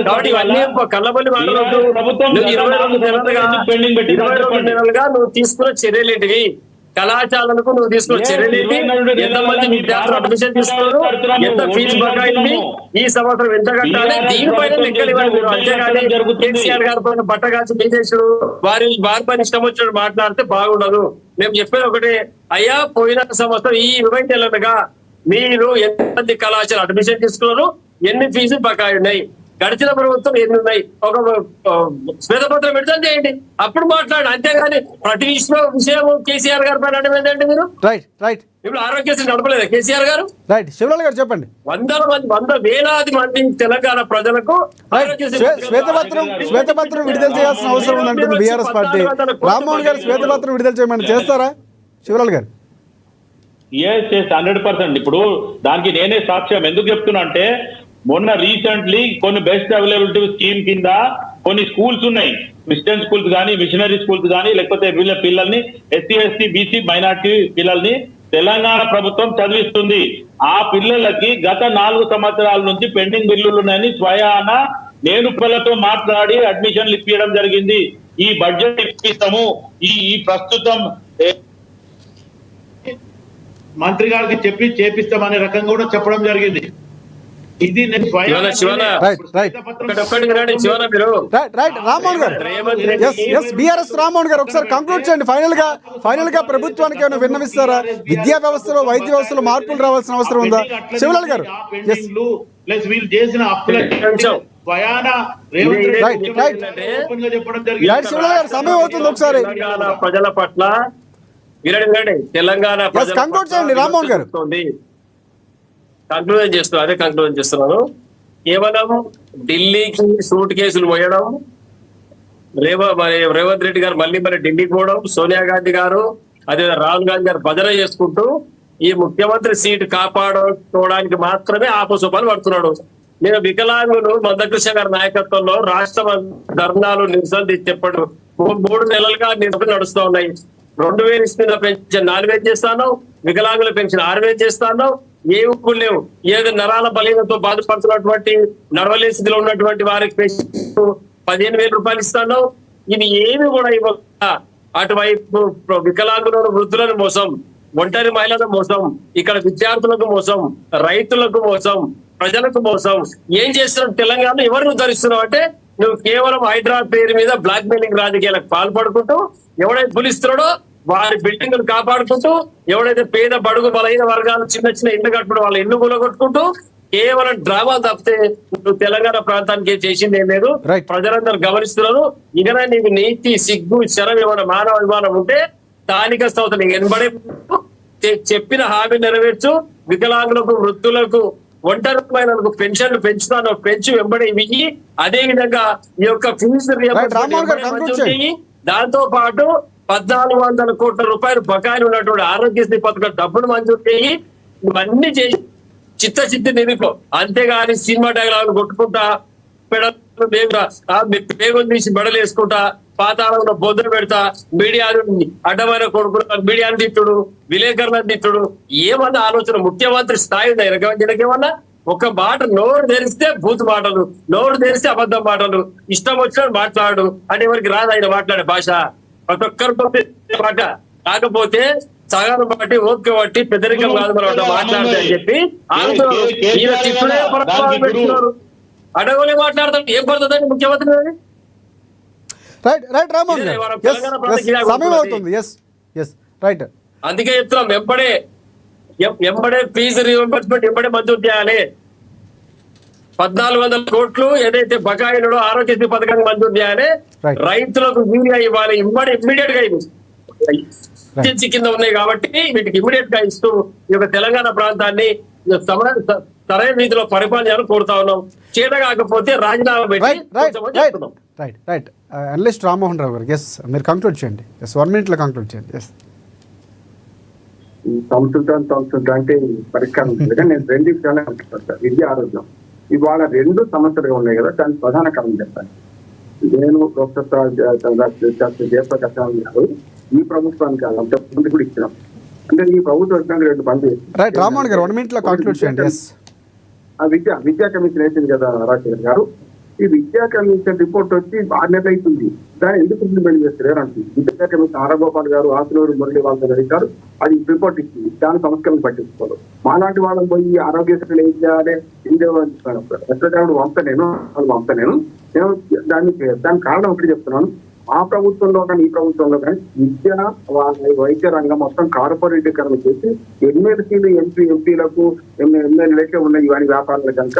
కాబట్టి ఇవన్నీ కళ్ళబల్లి మాట్లాడుతూ 22 నెలలుగా నువ్వు తీసుకున్న చర్యలేంటివి? కళాశాలలకు నువ్వు తీసుకున్న చర్యలేంటి? ఎంతమంది విద్యార్థులు అడ్మిషన్ తీసుకున్నారు? ఎంత ఫీజు బకాయింది? ఈ సంవత్సరం ఎంత కట్టాలి? దీనిపైన లెక్కలు ఇవ్వాలి మీరు. అంతేగాని కేసీఆర్ గారి పైన బట్టగాల్చి బీజేసుడు వారి పైన ఇష్టం వచ్చినట్టు మాట్లాడితే బాగుండదు. మేము చెప్పేది ఒకటే, అయ్యా పోయిన సంవత్సరం ఈ 20 నెలలుగా మీరు ఎంతమంది కళాశాల అడ్మిషన్ తీసుకున్నారు? ఎన్ని ఫీజు బకాయి ఉన్నాయి? గడిచిన ప్రభుత్వం ఎన్ని ఉన్నాయి? ఒక శ్వేతపత్రం విడుదల చేయండి, అప్పుడు మాట్లాడు. అంతేగాని ప్రతి విషయం కేసీఆర్ గారి పైన ఏంటంటే మీరు ఇప్పుడు ఆరోగ్యశ్రీ నడపలేదా కేసీఆర్ గారు? శివలాల్ గారు చెప్పండి. వేలాది మంది తెలంగాణ ప్రజలకు శ్వేతపత్రం విడుదల చేయాల్సిన అవసరం ఉందంటుంది బీఆర్ఎస్ పార్టీ. రామ్మోహన్ గారు శ్వేతపత్రం విడుదల చేయమని చేస్తారా శివలాల్ గారు? 100%. ఇప్పుడు దానికి నేనే సాక్ష్యం. ఎందుకు చెప్తున్నా అంటే, మొన్న రీసెంట్లీ కొన్ని బెస్ట్ అవైలబిలిటీ స్కీమ్ కింద కొన్ని స్కూల్స్ ఉన్నాయి, క్రిస్టియన్ స్కూల్స్ కానీ, మిషనరీ స్కూల్స్ కానీ, లేకపోతే వీళ్ళ పిల్లల్ని ఎస్సీ ఎస్టీ బీసీ మైనార్టీ పిల్లల్ని తెలంగాణ ప్రభుత్వం చదివిస్తుంది. ఆ పిల్లలకి గత 4 సంవత్సరాల నుంచి పెండింగ్ బిల్లులు ఉన్నాయని స్వయాన నేను పిల్లలతో మాట్లాడి అడ్మిషన్లు ఇప్పించడం జరిగింది. ఈ బడ్జెట్ ఇప్పిస్తాము, ఈ ప్రస్తుతం మంత్రి గారికి చెప్పి చేపిస్తామనే రకంగా కూడా చెప్పడం జరిగింది. ఇది రామ్మోహన్ గారు ఒకసారి కంక్లూడ్ చేయండి. ఫైనల్ గా ప్రభుత్వానికి ఏమైనా విన్నవిస్తారా? విద్యా వ్యవస్థలో వైద్య వ్యవస్థలో మార్పులు రావాల్సిన అవసరం ఉందా? శివలాల్ గారు సమయం అవుతుంది. ఒకసారి ప్రజల పట్ల తెలంగాణ కంక్లూడ్ చేయండి రామ్మోహన్ గారు. కంక్లూజన్ చేస్తున్నాను. కేవలం ఢిల్లీకి సూట్ కేసులు పోయడం, రేవంత్ రెడ్డి గారు మళ్ళీ ఢిల్లీకి పోవడం, సోనియా గాంధీ గారు అదే రాహుల్ గాంధీ గారు భజన చేసుకుంటూ ఈ ముఖ్యమంత్రి సీటు కాపాడుకోవడానికి మాత్రమే ఆపసోపాలు పడుతున్నాడు. నేను వికలాంగులు మందకృష్ణ గారి నాయకత్వంలో రాష్ట్ర ధర్నాలు నిరసనలు చెప్పాడు. 3 నెలలుగా నిరసనలు నడుస్తూ ఉన్నాయి. 2000 ఇస్తున్న పెన్షన్ 4000 చేస్తాను, వికలాంగుల పెన్షన్ 6000 చేస్తాను. ఏ ఉప్పులు లేవు. ఏదో నరాల బలీనతో బాధపడుతున్నటువంటి నడవలేని స్థితిలో ఉన్నటువంటి వారికి పెన్షన్ 15,000 రూపాయలు ఇస్తాను. ఇది ఏమి కూడా ఇవ్వక అటువైపు వికలాంగులను, వృద్ధులను మోసం, ఒంటరి మహిళల మోసం, ఇక్కడ విద్యార్థులకు మోసం, రైతులకు మోసం, ప్రజలకు మోసం. ఏం చేస్తున్నావు తెలంగాణ? ఎవరు ధరిస్తున్నావు అంటే నువ్వు కేవలం హైడ్రా పేరు మీద బ్లాక్ మెయిలింగ్ రాజకీయాలకు పాల్పడుకుంటూ ఎవడైతే పులిస్తున్నాడో వారి బిల్డింగ్లు కాపాడుకుంటూ, ఎవడైతే పేద బడుగు బలహీన వర్గాలు చిన్న చిన్న ఇల్లు కట్టుకుంటూ వాళ్ళ ఇల్లు కూలగొట్టుకుంటూ కేవలం డ్రామా తప్పితే నువ్వు తెలంగాణ ప్రాంతానికి చేసింది ఏం లేదు. ప్రజలందరూ గమనిస్తున్నారు. ఇక నీకు నీతి, సిగ్గు, శరం ఏమైనా మానవ అభిమానం ఉంటే స్థానిక సంస్థలు ఎనబడే చెప్పిన హామీ నెరవేర్చు. వికలాంగులకు, వృద్ధులకు, ఒంటరి మహిళలకు పెన్షన్లు పెంచుతాను, పెంచు వెంబడి ఇవి. అదే విధంగా ఈ యొక్క ఫీజు రియంబర్స్మెంట్, దాంతో పాటు 1,400 కోట్ల రూపాయలు బకాయిలు ఉన్నటువంటి ఆరోగ్యశ్రీ పథకం డబ్బులు మంజూరు చేయి. ఇవన్నీ చేసి చిత్తశుద్ధి నిలుపు. అంతేగాని సినిమా డైలాగులు కొట్టుకుంటా, పేగులు తీసి మెడలు వేసుకుంటా, పాతాళంలో బొద్దులు పెడతా, మీడియాను అడ్డమైన కొడుకులు, మీడియాను తిట్టుడు, విలేకరులను తిట్టుడు. ఏమన్నా ఆలోచన? ముఖ్యమంత్రి స్థాయి ఏమన్నా? ఒక మాట నోరు తెరిస్తే బూత్ మాటలు, నోరు తెరిస్తే అబద్ధం మాటలు, ఇష్టం వచ్చినట్టు మాట్లాడు అంటే ఎవరికి రాదు ఆయన మాట్లాడే భాష. ప్రతి ఒక్కరితో మాట. కాకపోతే సగాను బట్టి ఓపిక బట్టి పెద్దరికం కాదు మనం మాట్లాడతా అని చెప్పి అడగలే మాట్లాడతాడు. ఏం పడుతుందండి ముఖ్యమంత్రి? అందుకే చెప్తున్నాం, ఎంబడే ఫీజు రీఎంబర్స్మెంట్ ఎంబడే మంజూరు చేయాలి. 1,400 కోట్లు ఏదైతే బకాయిలో ఆరోగ్యశ్రీ పథకానికి మంజూరు చేయాలి. రైతులకు యూరియా ఇవ్వాలి. ఇమ్మీడియట్ గా ఎమర్జెన్సీ కింద ఉన్నాయి కాబట్టి వీటికి ఇమ్మీడియట్ గా ఇస్తూ ఈ యొక్క తెలంగాణ ప్రాంతాన్ని సరైన రీతిలో పరిపాలన కోరుతా ఉన్నాం. చేత కాకపోతే రాజీనామా పెట్టి అనలిస్ట్ రామ్మోహన్ రావు గారు, ఎస్ మీరు కంక్లూడ్ చేయండి. ఎస్ 1 minute లో కంక్లూడ్ చేయండి. ఎస్ సంస్కృతం అంటే పరిష్కారం నేను 2 విషయాలు అంటున్నాను సార్. విద్య, ఆరోగ్యం ఇవాళ 2 సమస్యలుగా ఉన్నాయి కదా. దానికి ప్రధాన కారణం చెప్పాను. నేను ప్రొఫెసర్ జయప్రకాష్ గారు ఈ ప్రభుత్వానికి అంత ముందు కూడా ఇచ్చినాం. అంటే ఈ ప్రభుత్వం వచ్చినాక 2 బంద్ చేసి రామ్మోహన్ గారు 1 minute లో కంక్లూడ్ చేయండి. ఎస్ ఆ విద్యా కమిషన్ వేసింది కదా రాజశేఖర్ గారు. ఈ విద్యా కమిషన్ రిపోర్ట్ వచ్చి 6 నెలలు అవుతుంది. దాన్ని ఎందుకు ఇంప్లిమెంట్ చేస్తారు అంటే విద్యా కమిషన్ ఆరగోపాల్ గారు, ఆకులూరు మురళి వాళ్ళని అడిగారు. అది రిపోర్ట్ ఇచ్చింది. దాని సంస్కరణ పట్టించుకోవాలి. మాలాంటి వాళ్ళని పోయి ఆరోగ్యశ్రీలు ఏం చేయాలి, ఎక్కడ వంపనేను దానికి కారణం ఒకటి చెప్తున్నాను. ఆ ప్రభుత్వంలో కానీ ఈ ప్రభుత్వంలో కానీ విద్య, వైద్య రంగం మొత్తం కార్పొరేటీకరణ చేసి ఎమ్మెల్సీలు, ఎంపీలకు, ఎమ్మెల్యేలకే ఉన్న ఇవన్నీ వ్యాపారాలు కనుక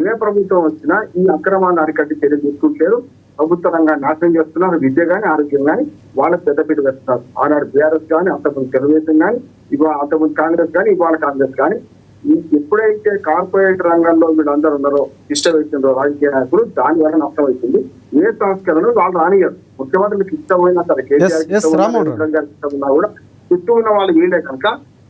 ఏ ప్రభుత్వం వచ్చినా ఈ అక్రమాన్ని అరికట్టి చర్యలు తీసుకుంటారు. ప్రభుత్వ రంగాన్ని నాశనం చేస్తున్నారు. విద్య కానీ, ఆరోగ్యం కానీ వాళ్ళకి పెద్దపీట వేస్తున్నారు. ఆనాడు బీఆర్ఎస్ కానీ, అంతకుముందు తెలుగుదేశం కానీ, ఇవాళ అంతకుముందు కాంగ్రెస్ కానీ, ఇవాళ కాంగ్రెస్ కానీ. ఎప్పుడైతే కార్పొరేట్ రంగంలో వీళ్ళందరూ ఉన్నారో, ఇష్టమైతుందో రాజకీయ నాయకులు, దాని వల్ల నష్టం అవుతుంది. ఏ సంస్కరణలు వాళ్ళు రానియరు. ముఖ్యమంత్రికి ఇష్టమైనా సరే, కేసీఆర్ ఇష్టం ఉన్నా కూడా చుట్టూ ఉన్న వాళ్ళు వీళ్ళే కనుక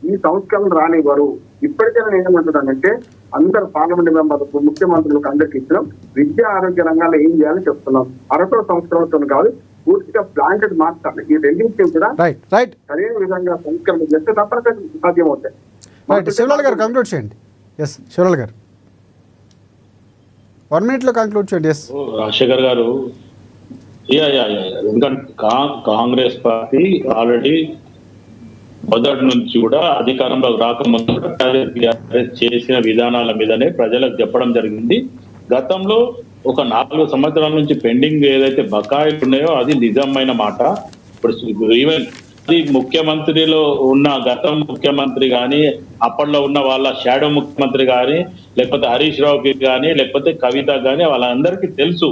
ఈ సంస్కరణ రానివ్వరు. ఇప్పటికైనా నేను ఏమంటున్నానంటే అందరు పార్లమెంట్ మెంబర్లకు, ముఖ్యమంత్రులకు అందరికి ఇచ్చినాం. విద్యా, ఆరోగ్య రంగాల్లో ఏం చేయాలని చెప్తున్నాం. అరతో సంస్కరణతో కాదు, పూర్తిగా బ్లాంకెట్ మార్చాలి. ఈ రెండింటిని కూడా సరైన విధంగా సంస్కరణ చేస్తే తప్పనిసరి సాధ్యం అవుతాయి. శివలాల్ గారు కంక్లూడ్ చేయండి. ఎస్ శివలాల్ గారు 1 minute లో కంక్లూడ్ చేయండి. ఎస్ రాజశేఖర్ గారు, ఎందుకంటే కాంగ్రెస్ పార్టీ ఆల్రెడీ మొదటి నుంచి కూడా అధికారంలోకి రాకముందు చేసిన విధానాల మీదనే ప్రజలకు చెప్పడం జరిగింది. గతంలో ఒక 4 సంవత్సరాల నుంచి పెండింగ్ ఏదైతే బకాయిలు ఉన్నాయో అది నిజమైన మాట. ఇప్పుడు ఈవెన్ అది ముఖ్యమంత్రిలో ఉన్న గతం ముఖ్యమంత్రి కానీ, అప్పట్లో ఉన్న వాళ్ళ షాడో ముఖ్యమంత్రి కానీ, లేకపోతే హరీష్ రావుకి కానీ, లేకపోతే కవిత కానీ వాళ్ళందరికీ తెలుసు.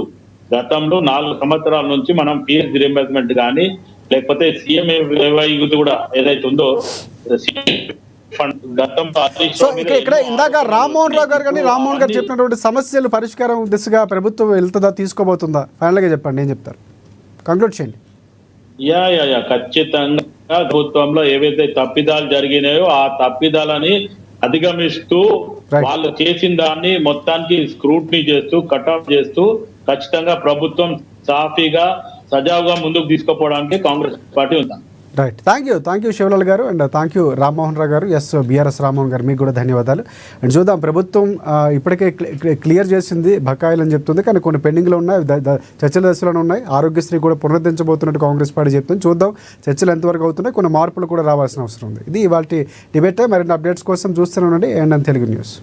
గతంలో 4 సంవత్సరాల నుంచి మనం ఫీజు రీఎంబర్స్మెంట్ కానీ, లేకపోతే సీఎంఏవై కూడా ఏదైతే ఉందో సో ఇక్కడ ఇందాక రామ్మోహన్ రావు గారు కానీ రామ్మోహన్ గారు చెప్పినటువంటి సమస్యలు పరిష్కారం దిశగా ప్రభుత్వం వెళ్తుందా, తీసుకోబోతుందా? ఫైనల్ గా చెప్పండి, ఏం చెప్తారు? కంక్లూడ్ చేయండి. ఖచ్చితంగా ప్రభుత్వంలో ఏవైతే తప్పిదాలు జరిగినాయో ఆ తప్పిదాలని అధిగమిస్తూ Right. వాళ్ళు చేసిన దాన్ని మొత్తానికి స్క్రూట్నీ చేస్తూ కట్అఫ్ చేస్తూ ఖచ్చితంగా ప్రభుత్వం సాఫీగా సజావుగా ముందుకు తీసుకుపోవడానికి కాంగ్రెస్ పార్టీ ఉంది. రైట్, థ్యాంక్ యూ శివలాల్ గారు and thank you Rammohan Rao గారు. ఎస్, బీఆర్ఎస్ రామ్మోహన్ గారు మీకు కూడా ధన్యవాదాలు. అండ్ చూద్దాం, ప్రభుత్వం ఇప్పటికే క్లియర్ చేసింది బకాయిలు అని చెప్తుంది, కానీ కొన్ని పెండింగ్లో ఉన్నాయి, చర్చల దశలోనే ఉన్నాయి. ఆరోగ్యశ్రీ కూడా పునరుద్ధరించబోతున్నట్టు కాంగ్రెస్ పార్టీ చెప్తుంది. చూద్దాం చర్చలు ఎంతవరకు అవుతున్నాయి, కొన్ని మార్పులు కూడా రావాల్సిన అవసరం ఉంది. ఇది ఇవాళ డిబేట్. మరిన్ని అప్డేట్స్ కోసం చూస్తూనే ఉండండి ANN తెలుగు న్యూస్.